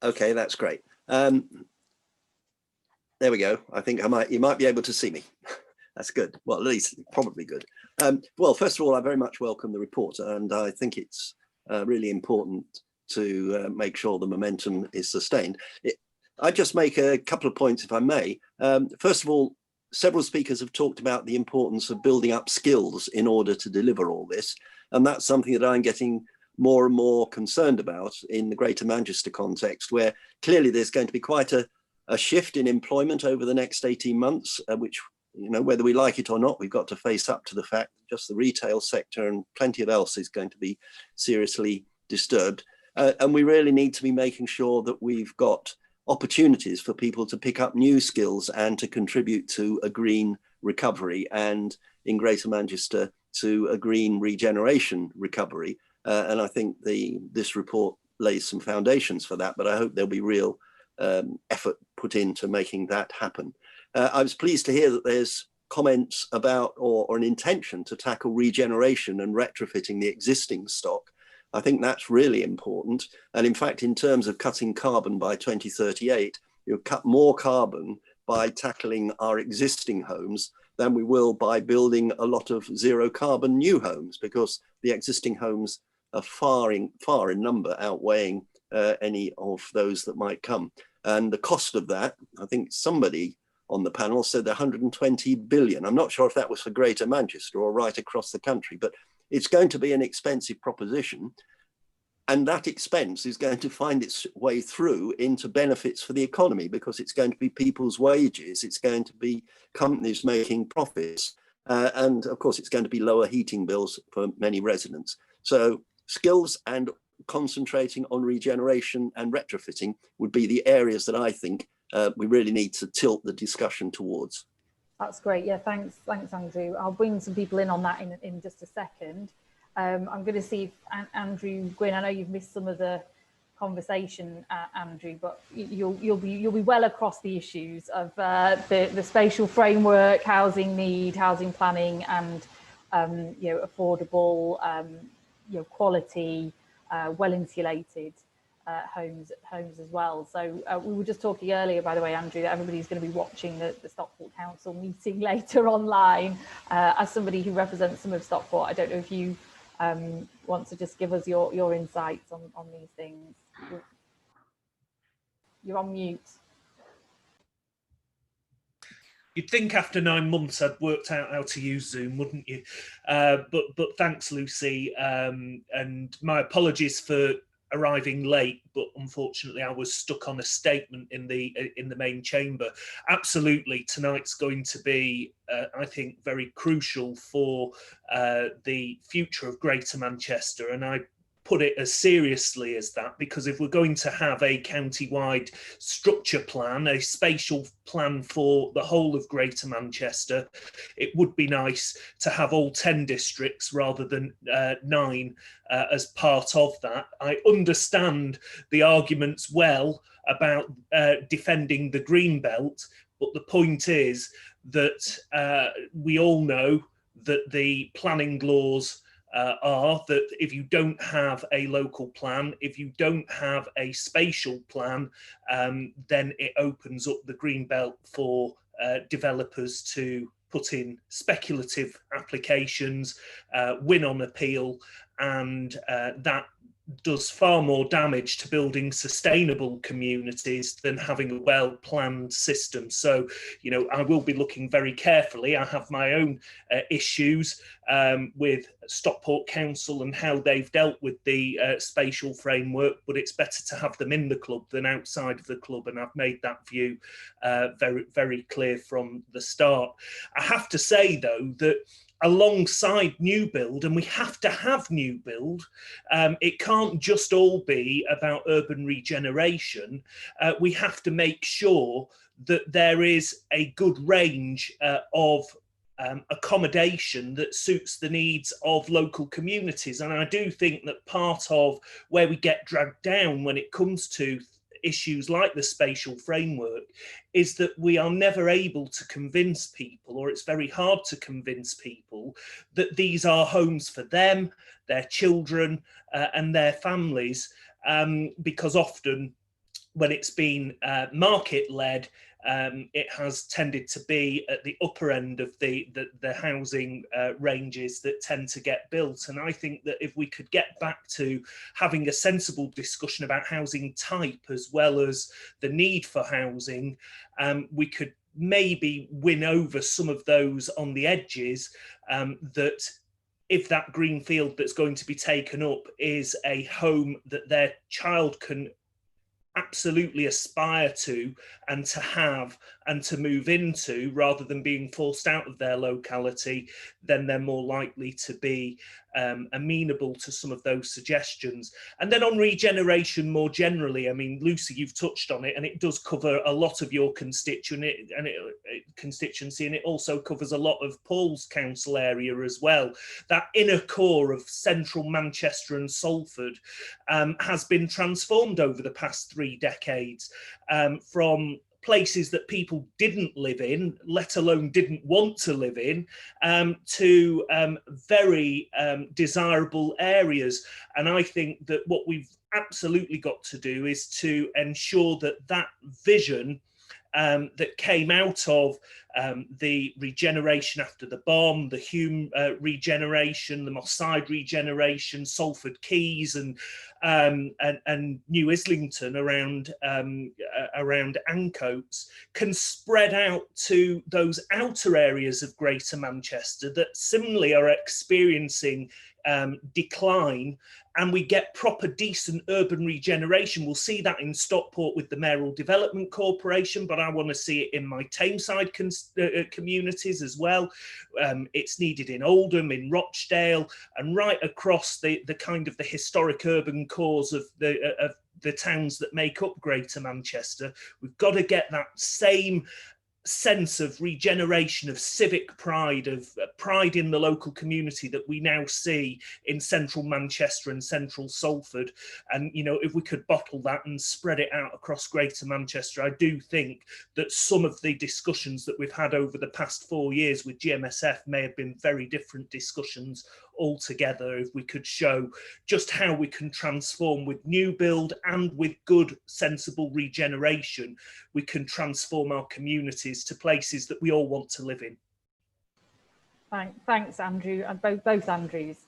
Okay, that's great. There we go. I think you might be able to see me. That's good. Well, at least probably good. Well, first of all, I very much welcome the report, and I think it's really important to make sure the momentum is sustained. I just make a couple of points, if I may. First of all, several speakers have talked about the importance of building up skills in order to deliver all this. And that's something that I'm getting more and more concerned about in the Greater Manchester context, where clearly there's going to be quite a shift in employment over the next 18 months, which, you know, whether we like it or not, we've got to face up to the fact that just the retail sector and plenty of else is going to be seriously disturbed. And we really need to be making sure that we've got opportunities for people to pick up new skills and to contribute to a green recovery, and in Greater Manchester to a green regeneration recovery. And I think this report lays some foundations for that, but I hope there'll be real effort put into making that happen. I was pleased to hear that there's comments about or an intention to tackle regeneration and retrofitting the existing stock. I think that's really important. And in fact, in terms of cutting carbon by 2038, you'll cut more carbon by tackling our existing homes than we will by building a lot of zero carbon new homes, because the existing homes are far in number outweighing any of those that might come. And the cost of that, I think somebody on the panel said 120 billion. I'm not sure if that was for Greater Manchester or right across the country, but it's going to be an expensive proposition, and that expense is going to find its way through into benefits for the economy, because it's going to be people's wages, it's going to be companies making profits, and of course it's going to be lower heating bills for many residents. So skills and concentrating on regeneration and retrofitting would be the areas that I think we really need to tilt the discussion towards. That's great. Yeah, thanks, Andrew. I'll bring some people in on that in just a second. I'm going to see if Andrew Gwynne, I know you've missed some of the conversation, Andrew, but you'll be well across the issues of the spatial framework, housing need, housing planning, and you know, affordable, you know, quality, well insulated homes as well. So we were just talking earlier, by the way, Andrew, that everybody's going to be watching the Stockport Council meeting later online. As somebody who represents some of Stockport, I don't know if you want to just give us your insights on these things. You're on mute. You'd think after 9 months I'd worked out how to use Zoom, wouldn't you? But thanks, Lucy, and my apologies for arriving late, but unfortunately I was stuck on a statement in the main chamber. Absolutely, tonight's going to be, I think, very crucial for the future of Greater Manchester, and I put it as seriously as that, because if we're going to have a county-wide structure plan, a spatial plan for the whole of Greater Manchester, it would be nice to have all 10 districts rather than 9 as part of that. I understand the arguments well about defending the green belt, but the point is that we all know that the planning laws are that if you don't have a local plan, if you don't have a spatial plan, then it opens up the green belt for developers to put in speculative applications, win on appeal, and that does far more damage to building sustainable communities than having a well-planned system. So, you know, I will be looking very carefully. I have my own issues with Stockport Council and how they've dealt with the spatial framework, but it's better to have them in the club than outside of the club, and I've made that view very, very clear from the start. I have to say, though, that alongside new build, and we have to have new build, it can't just all be about urban regeneration. We have to make sure that there is a good range of accommodation that suits the needs of local communities. And I do think that part of where we get dragged down when it comes to issues like the spatial framework is that we are never able to convince people, or it's very hard to convince people, that these are homes for them, their children, and their families, because often when it's been market-led, it has tended to be at the upper end of the housing ranges that tend to get built. And I think that if we could get back to having a sensible discussion about housing type as well as the need for housing, we could maybe win over some of those on the edges, that if that green field that's going to be taken up is a home that their child can absolutely aspire to and to have and to move into, rather than being forced out of their locality, then they're more likely to be amenable to some of those suggestions. And then on regeneration more generally, I mean, Lucy, you've touched on it, and it does cover a lot of your constituency, and it also covers a lot of Paul's council area as well. That inner core of central Manchester and Salford has been transformed over the past 3 decades, from places that people didn't live in, let alone didn't want to live in, to very desirable areas. And I think that what we've absolutely got to do is to ensure that that vision that came out of the regeneration after the bomb, the Hume regeneration, the Moss Side regeneration, Salford Quays, and New Islington around Ancoats, can spread out to those outer areas of Greater Manchester that similarly are experiencing decline, and we get proper decent urban regeneration. We'll see that in Stockport with the Mayoral Development Corporation, but I want to see it in my Tameside communities as well. It's needed in Oldham, in Rochdale, and right across the kind of the historic urban cores of the towns that make up Greater Manchester. We've got to get that same sense of regeneration, of civic pride, of pride in the local community that we now see in central Manchester and central Salford. And, you know, if we could bottle that and spread it out across Greater Manchester, I do think that some of the discussions that we've had over the past 4 years with GMSF may have been very different discussions altogether, if we could show just how we can transform with new build and with good sensible regeneration. We can transform our communities to places that we all want to live in. Thanks, Andrew, and both Andrews.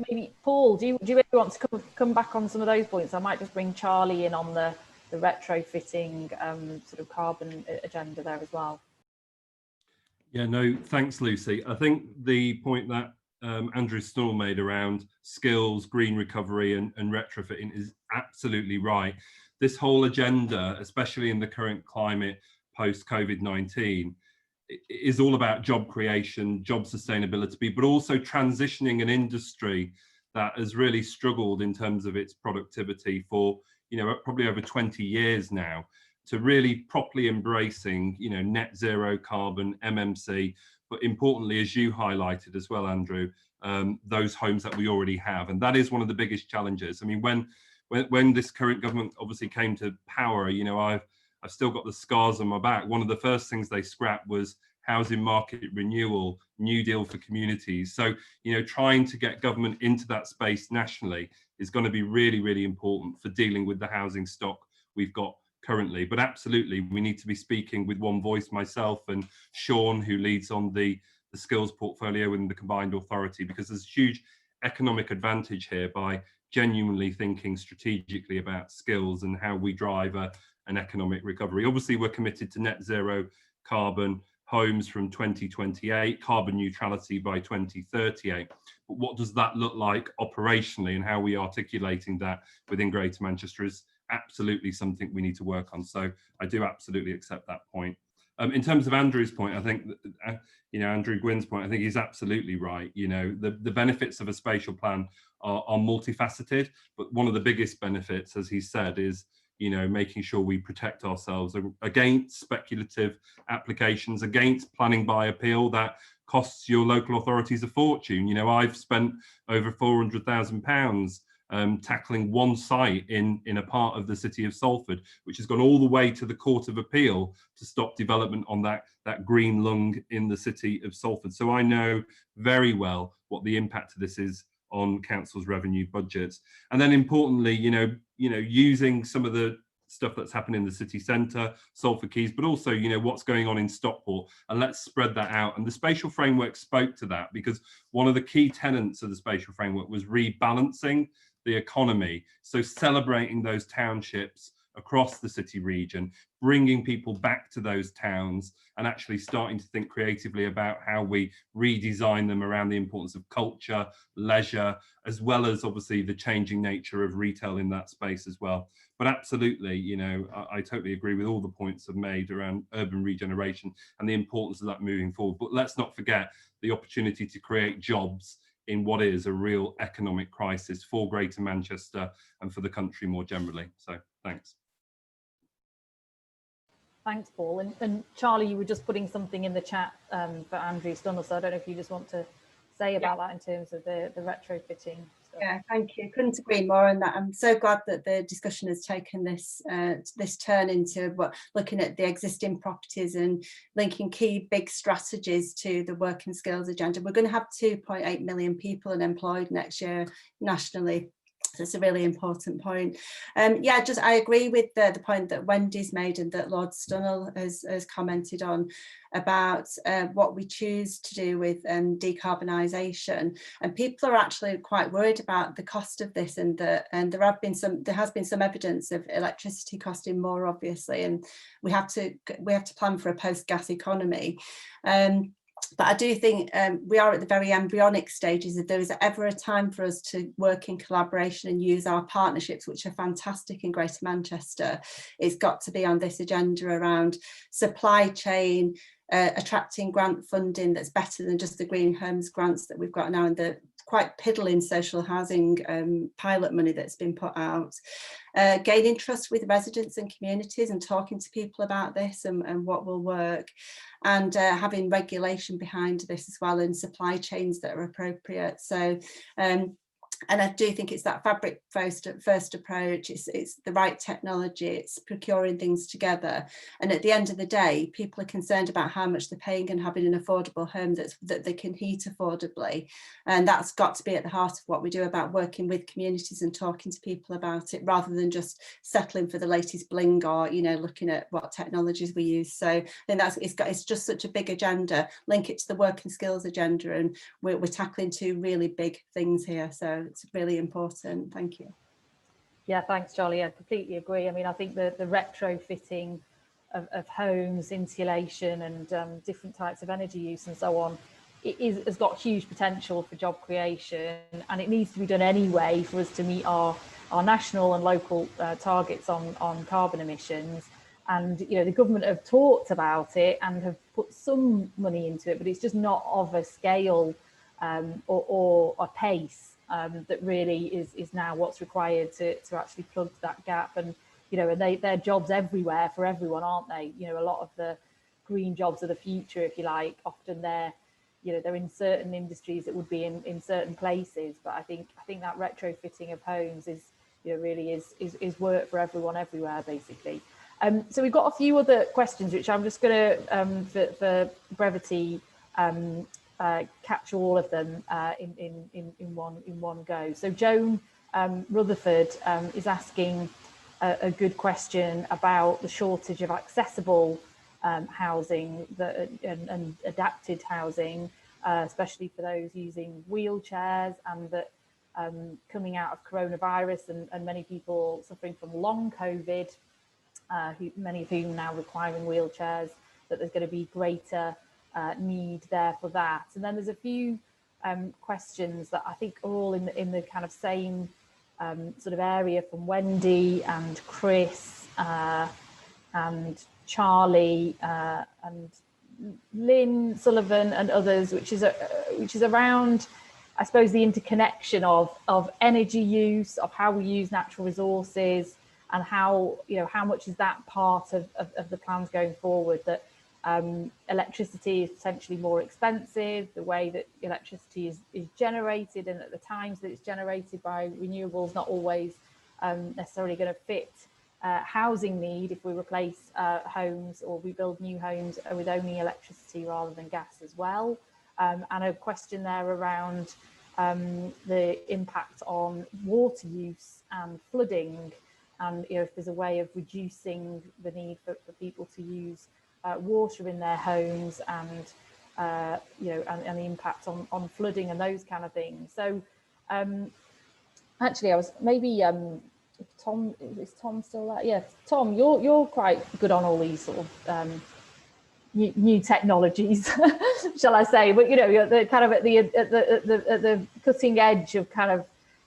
Maybe Paul, do you really want to come back on some of those points? I might just bring Charlie in on the retrofitting sort of carbon agenda there as well. Yeah, no, thanks, Lucy. I think the point that Andrew Stunell made around skills, green recovery and retrofitting is absolutely right. This whole agenda, especially in the current climate post-COVID-19, is all about job creation, job sustainability, but also transitioning an industry that has really struggled in terms of its productivity for, you know, probably over 20 years now, to really properly embracing, you know, net zero carbon, MMC, but importantly, as you highlighted as well, Andrew, those homes that we already have. And that is one of the biggest challenges. I mean, when this current government obviously came to power, you know, I've still got the scars on my back. One of the first things they scrapped was housing market renewal, New Deal for communities. So, you know, trying to get government into that space nationally is going to be really, really important for dealing with the housing stock we've got currently. But absolutely, we need to be speaking with one voice, myself and Sean, who leads on the skills portfolio in the combined authority, because there's huge economic advantage here by genuinely thinking strategically about skills and how we drive an economic recovery. Obviously, we're committed to net zero carbon homes from 2028, carbon neutrality by 2038. But what does that look like operationally, and how we articulating that within Greater Manchester is absolutely something we need to work on. So I do absolutely accept that point. In terms of Andrew's point, I think, you know, Andrew Gwynne's point, I think he's absolutely right. You know, the benefits of a spatial plan are multifaceted, but one of the biggest benefits, as he said, is, you know, making sure we protect ourselves against speculative applications, against planning by appeal that costs your local authorities a fortune. You know, I've spent over £400,000 tackling one site in a part of the city of Salford, which has gone all the way to the Court of Appeal to stop development on that green lung in the city of Salford. So I know very well what the impact of this is on council's revenue budgets. And then importantly, you know, using some of the stuff that's happening in the city centre, Salford Quays, but also, you know, what's going on in Stockport, and let's spread that out. And the spatial framework spoke to that, because one of the key tenets of the spatial framework was rebalancing the economy. So celebrating those townships across the city region, bringing people back to those towns and actually starting to think creatively about how we redesign them around the importance of culture, leisure, as well as obviously the changing nature of retail in that space as well. But absolutely, you know, I totally agree with all the points I've made around urban regeneration and the importance of that moving forward. But let's not forget the opportunity to create jobs in what is a real economic crisis for Greater Manchester and for the country more generally. So thanks. Thanks, Paul. And Charlie, you were just putting something in the chat for Andrew Stunell, so I don't know if you just want to say about that in terms of the retrofitting stuff. Yeah, thank you. Couldn't agree more on that. I'm so glad that the discussion has taken this this turn into looking at the existing properties and linking key big strategies to the working skills agenda. We're going to have 2.8 million people unemployed next year nationally. So it's a really important point. Yeah, I agree with the point that Wendy's made and that Lord Stunell has commented on about what we choose to do with decarbonisation. And people are actually quite worried about the cost of this, and there has been some evidence of electricity costing more, obviously, and we have to plan for a post-gas economy. But I do think we are at the very embryonic stages. If there is ever a time for us to work in collaboration and use our partnerships, which are fantastic in Greater Manchester, it's got to be on this agenda around supply chain, attracting grant funding that's better than just the Green Homes grants that we've got now, and the quite piddling social housing pilot money that's been put out. Gaining trust with residents and communities and talking to people about this and what will work, and having regulation behind this as well, and supply chains that are appropriate. So and I do think it's that fabric first approach. It's the right technology, it's procuring things together, and at the end of the day, people are concerned about how much they're paying and having an affordable home that they can heat affordably, and that's got to be at the heart of what we do about working with communities and talking to people about it, rather than just settling for the latest bling or, you know, looking at what technologies we use. So I think it's just such a big agenda. Link it to the working skills agenda, and we're tackling two really big things here. So it's really important. Thank you. Yeah, thanks, Charlie. I completely agree. I mean, I think the retrofitting of homes, insulation, and different types of energy use and so on, has got huge potential for job creation, and it needs to be done anyway for us to meet our national and local targets on carbon emissions. And the government have talked about it and have put some money into it, but it's just not of a scale or a pace that really is now what's required to actually plug that gap. And and they're jobs everywhere for everyone, aren't they? A lot of the green jobs of the future, if you like, often they're in certain industries that would be in certain places. But I think that retrofitting of homes is really is work for everyone everywhere, basically. So we've got a few other questions which I'm just going to for brevity catch all of them in one go. So Joan Rutherford is asking a good question about the shortage of accessible housing and adapted housing, especially for those using wheelchairs, and that coming out of coronavirus and many people suffering from long COVID, many of whom now requiring wheelchairs, that there's going to be greater need there for that. And then there's a few questions that I think are all in the kind of same sort of area, from Wendy and Chris and Charlie and Lynn Sullivan and others, which is around, I suppose, the interconnection of energy use, of how we use natural resources, and how much is that part of the plans going forward, that electricity is potentially more expensive, the way that electricity is generated and at the times that it's generated by renewables not always necessarily going to fit housing need if we replace homes or we build new homes with only electricity rather than gas as well. And a question there around the impact on water use and flooding, and if there's a way of reducing the need for people to use water in their homes, and and the impact on flooding and those kind of things. So actually I was maybe Tom, is Tom still there? Yeah, Tom, you're quite good on all these sort of new technologies, shall I say? But you're the kind of at the cutting edge of kind of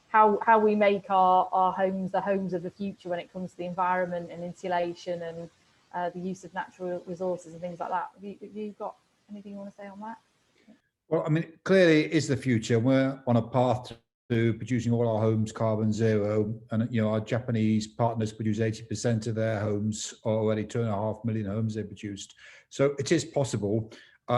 how we make our homes the homes of the future when it comes to the environment and insulation and the use of natural resources and things like that. Have you got anything you want to say on that? Well, I mean, clearly it is the future. We're on a path to producing all our homes carbon zero, and our Japanese partners produce 80% of their homes, already 2.5 million homes they produced. So it is possible.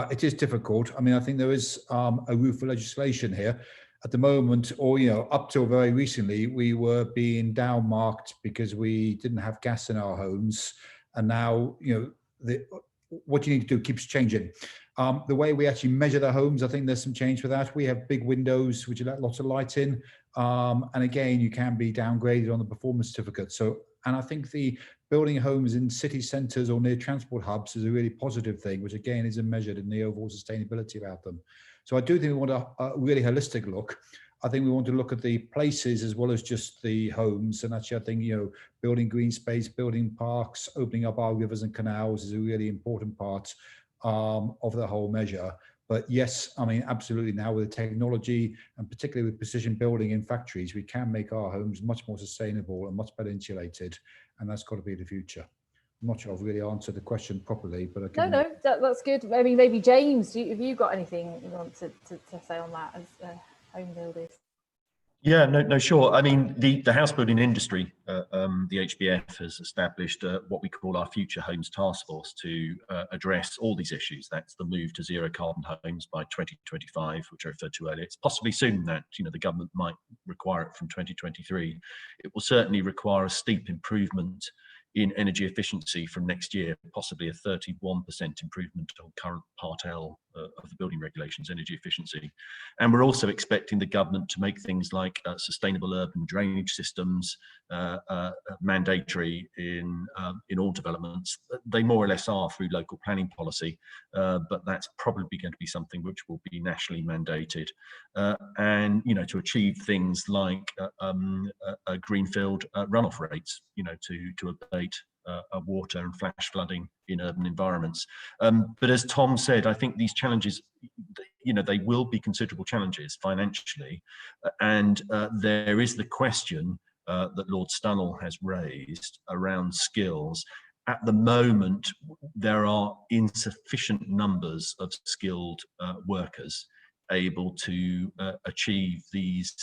It is difficult. I mean, I think there is a room for legislation here. At the moment, or up till very recently, we were being downmarked because we didn't have gas in our homes, and now what you need to do keeps changing. The way we actually measure the homes, I think there's some change for that. We have big windows which let lots of light in, and again, you can be downgraded on the performance certificate. So, and I think the building homes in city centres or near transport hubs is a really positive thing, which again isn't measured in the overall sustainability about them. So I do think we want a really holistic look. I think we want to look at the places as well as just the homes. And actually, I think, building green space, building parks, opening up our rivers and canals is a really important part of the whole measure. But yes, I mean, absolutely, now with the technology and particularly with precision building in factories, we can make our homes much more sustainable and much better insulated. And that's got to be the future. I'm not sure I've really answered the question properly, but that's good. I mean, maybe James, have you got anything you want to say on that as home builders? Yeah, no, sure. I mean, the house building industry, the HBF has established what we call our Future Homes Task Force to address all these issues. That's the move to zero carbon homes by 2025, which I referred to earlier. It's possibly soon that the government might require it from 2023. It will certainly require a steep improvement in energy efficiency from next year, possibly a 31% improvement on current Part L of the building regulations, energy efficiency. And we're also expecting the government to make things like sustainable urban drainage systems mandatory in all developments. They more or less are through local planning policy, but that's probably going to be something which will be nationally mandated. And to achieve things like greenfield runoff rates, to abate water and flash flooding in urban environments. But as Tom said, I think these challenges, they will be considerable challenges financially. And there is the question that Lord Stunell has raised around skills. At the moment, there are insufficient numbers of skilled workers able to achieve these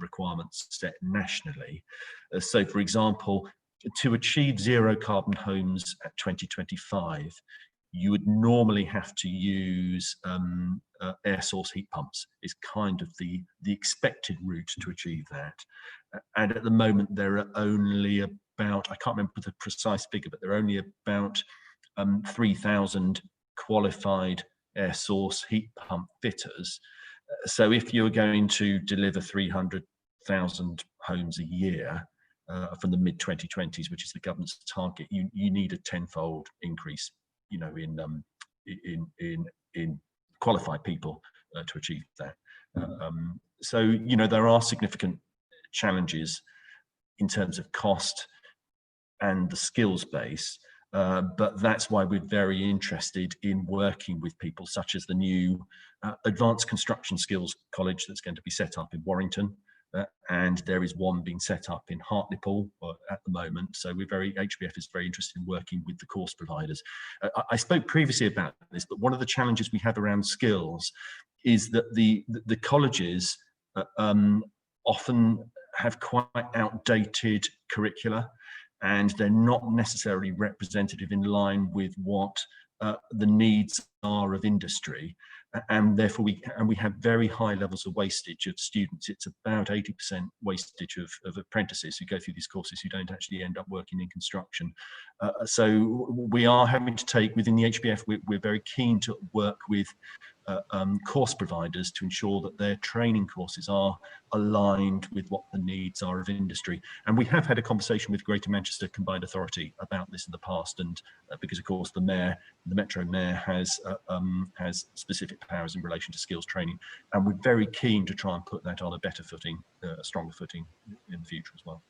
requirements set nationally. So, for example, to achieve zero carbon homes at 2025, you would normally have to use air source heat pumps is kind of the expected route to achieve that. And at the moment, there are only about, I can't remember the precise figure, but there are only about 3,000 qualified air source heat pump fitters. So if you're going to deliver 300,000 homes a year from the mid 2020s, which is the government's target, you need a tenfold increase, in qualified people to achieve that. So there are significant challenges in terms of cost and the skills base. But that's why we're very interested in working with people such as the new Advanced Construction Skills College that's going to be set up in Warrington. And there is one being set up in Hartlepool at the moment. So HBF is very interested in working with the course providers. I spoke previously about this, but one of the challenges we have around skills is that the colleges often have quite outdated curricula, and they're not necessarily representative in line with what the needs are of industry, and therefore we have very high levels of wastage of students. It's about 80% wastage of apprentices who go through these courses who don't actually end up working in construction. So we are having to take, within the HBF, we're very keen to work with course providers to ensure that their training courses are aligned with what the needs are of industry. And we have had a conversation with Greater Manchester Combined Authority about this in the past, and because of course the Metro Mayor has specific powers in relation to skills training, and we're very keen to try and put that on a better footing, a stronger footing in the future as well.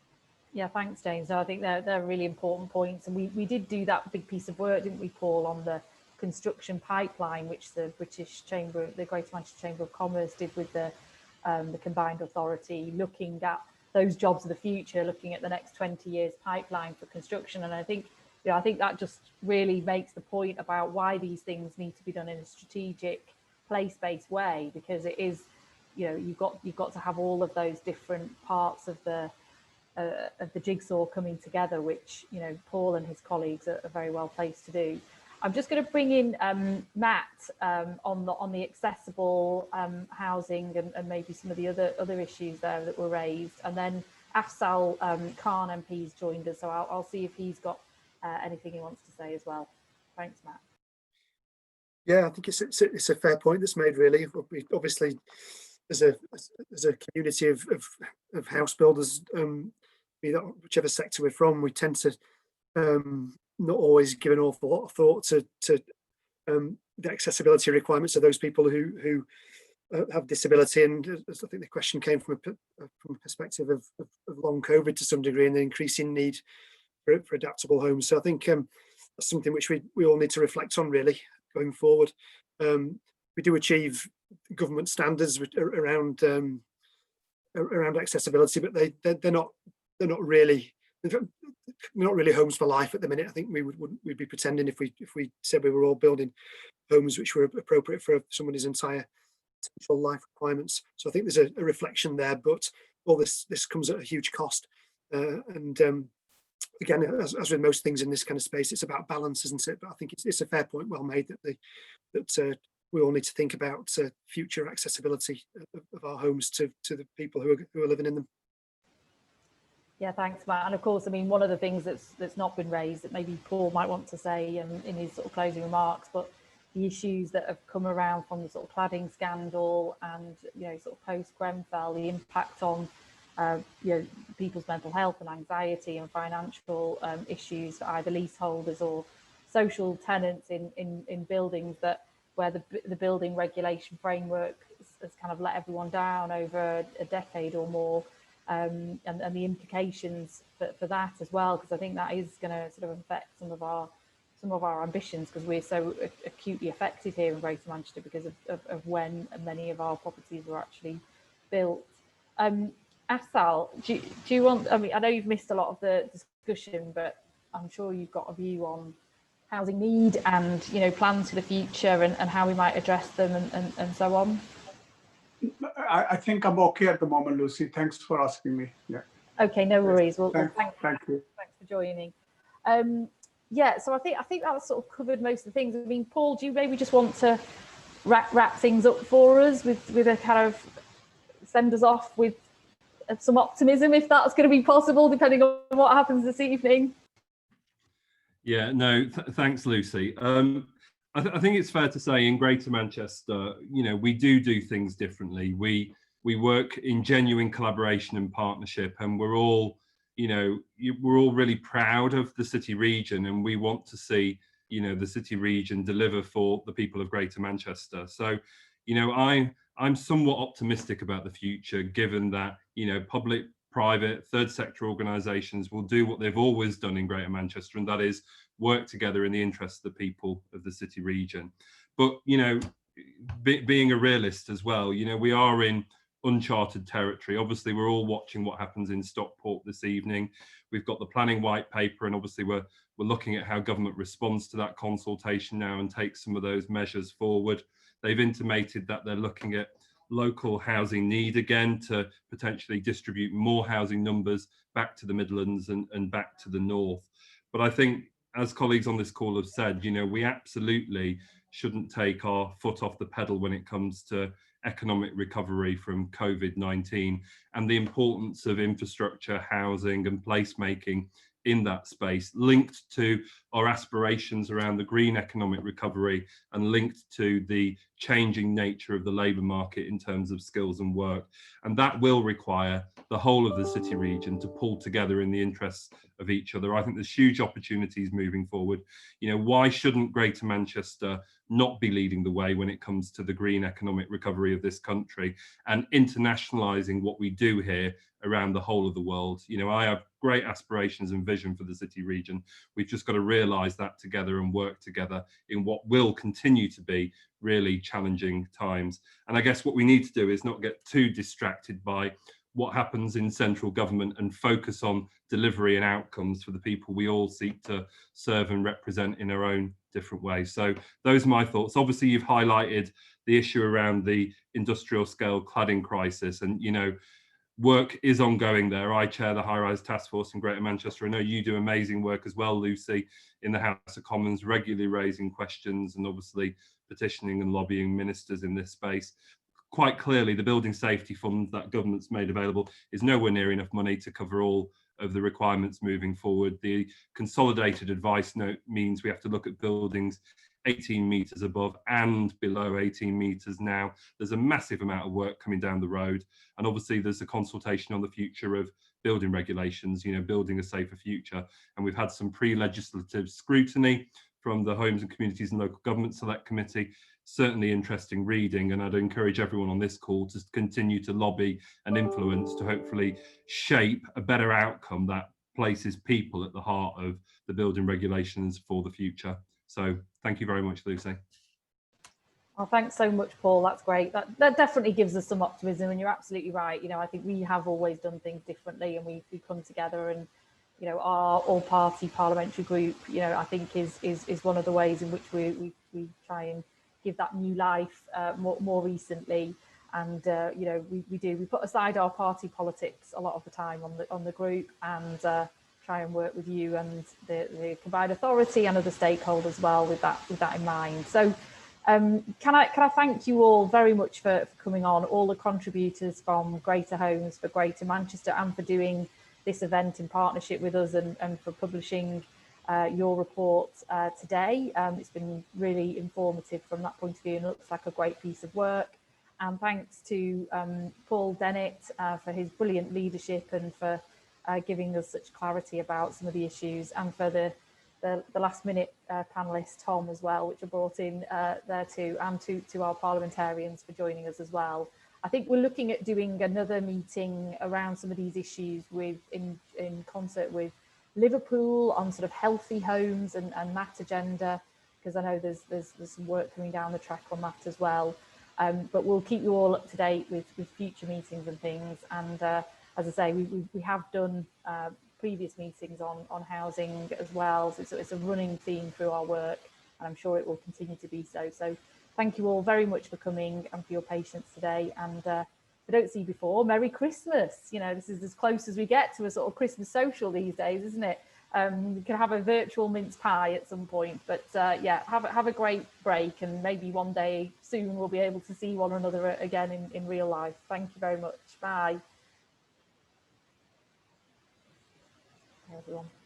Yeah, thanks, James. So I think they're really important points, and we did do that big piece of work, didn't we, Paul, on the construction pipeline, which the British Chamber, the Greater Manchester Chamber of Commerce did with the Combined Authority, looking at those jobs of the future, looking at the next 20 years pipeline for construction. And I think that just really makes the point about why these things need to be done in a strategic, place-based way, because it is, you've got to have all of those different parts of the jigsaw coming together, which Paul and his colleagues are very well placed to do. I'm just going to bring in Matt on the accessible housing and maybe some of the other issues there that were raised, and then Afzal Khan MP's joined us, so I'll see if he's got anything he wants to say as well. Thanks, Matt. Yeah, I think it's a fair point that's made. Really, we obviously, as a community of house builders, be that whichever sector we're from, we tend to not always give an awful lot of thought to the accessibility requirements of those people who have disability. And I think the question came from a perspective of long COVID to some degree, and the increasing need for adaptable homes. So I think that's something which we all need to reflect on, really, going forward. We do achieve government standards around accessibility, but they're not really homes for life at the minute. I think we'd be pretending if we said we were all building homes which were appropriate for somebody's entire potential life requirements. So I think there's a reflection there, but all this comes at a huge cost. And again, as with most things in this kind of space, it's about balance, isn't it? But I think it's a fair point, well made, that we all need to think about future accessibility of our homes to the people who are living in them. Yeah, thanks, Matt. And of course, I mean, one of the things that's not been raised that maybe Paul might want to say in his sort of closing remarks, but the issues that have come around from the sort of cladding scandal and sort of post Grenfell, the impact on people's mental health and anxiety and financial issues for either leaseholders or social tenants in buildings where the building regulation framework has kind of let everyone down over a decade or more. and the implications for that as well, because I think that is going to sort of affect some of our ambitions, because we're so acutely affected here in Greater Manchester because of when many of our properties were actually built. Asal, do you want, I mean, I know you've missed a lot of the discussion, but I'm sure you've got a view on housing need and, you know, plans for the future and how we might address them and so on. I think I'm okay at the moment, Lucy. Thanks for asking me. Yeah. Okay, no worries. Well, thank you. Thanks for joining. Yeah, so I think that sort of covered most of the things. I mean, Paul, do you maybe just want to wrap things up for us with a kind of send us off with some optimism, if that's going to be possible, depending on what happens this evening? Yeah, no, thanks, Lucy. I think it's fair to say in Greater Manchester, you know, we do things differently. We work in genuine collaboration and partnership, and we're all, you know, we're all really proud of the city region, and we want to see, you know, the city region deliver for the people of Greater Manchester. So, you know, I'm somewhat optimistic about the future, given that, you know, public, private, third sector organisations will do what they've always done in Greater Manchester, and that is work together in the interest of the people of the city region. But, you know, being a realist as well, you know, we are in uncharted territory. Obviously, we're all watching what happens in Stockport this evening. We've got the planning white paper, and obviously we're looking at how government responds to that consultation now and takes some of those measures forward. They've intimated that they're looking at local housing need again to potentially distribute more housing numbers back to the Midlands and back to the north. But I think, as colleagues on this call have said, you know, we absolutely shouldn't take our foot off the pedal when it comes to economic recovery from COVID-19 and the importance of infrastructure, housing and placemaking in that space, linked to our aspirations around the green economic recovery and linked to the changing nature of the labour market in terms of skills and work. And that will require the whole of the city region to pull together in the interests of each other. I think there's huge opportunities moving forward. You know, why shouldn't Greater Manchester not be leading the way when it comes to the green economic recovery of this country and internationalising what we do here around the whole of the world? You know, I have great aspirations and vision for the city region. We've just got to realise that together and work together in what will continue to be really challenging times. And I guess what we need to do is not get too distracted by what happens in central government and focus on delivery and outcomes for the people we all seek to serve and represent in our own different ways. So those are my thoughts. Obviously, you've highlighted the issue around the industrial scale cladding crisis, and, you know, work is ongoing there. I chair the High Rise Task Force in Greater Manchester. I know you do amazing work as well, Lucy, in the House of Commons, regularly raising questions and obviously petitioning and lobbying ministers in this space. Quite clearly, the Building Safety Fund that government's made available is nowhere near enough money to cover all of the requirements moving forward. The consolidated advice note means we have to look at buildings 18 metres above and below 18 metres now. There's a massive amount of work coming down the road. And obviously there's a consultation on the future of building regulations, you know, building a safer future. And we've had some pre-legislative scrutiny from the Homes and Communities and Local Government Select Committee. Certainly interesting reading, and I'd encourage everyone on this call to continue to lobby and influence to hopefully shape a better outcome that places people at the heart of the building regulations for the future. So thank you very much, Lucy. Well, thanks so much, Paul. That's great. That definitely gives us some optimism, and you're absolutely right. You know, I think we have always done things differently, and we come together, and, you know, our all-party parliamentary group, you know, I think is one of the ways in which we try and give that new life more recently. And you know, we put aside our party politics a lot of the time on the group, and try and work with you and the combined authority and other stakeholders as well with that in mind. So can I thank you all very much for coming on, all the contributors from Greater Homes for Greater Manchester, and for doing this event in partnership with us, and for publishing your report today. It's been really informative from that point of view, and looks like a great piece of work. And thanks to Paul Dennett for his brilliant leadership and for giving us such clarity about some of the issues, and for the last minute panelist Tom as well, which are brought in there too, and to our parliamentarians for joining us as well. I think we're looking at doing another meeting around some of these issues in concert with Liverpool on sort of healthy homes and that agenda, because I know there's some work coming down the track on that as well. But we'll keep you all up to date with future meetings and things. And as I say, we have done previous meetings on housing as well. So it's a running theme through our work, and I'm sure it will continue to be so. So thank you all very much for coming and for your patience today. And if I don't see you before, Merry Christmas. You know, this is as close as we get to a sort of Christmas social these days, isn't it? You can have a virtual mince pie at some point, but yeah, have a great break, and maybe one day soon we'll be able to see one another again in real life. Thank you very much. Bye. Bye, everyone.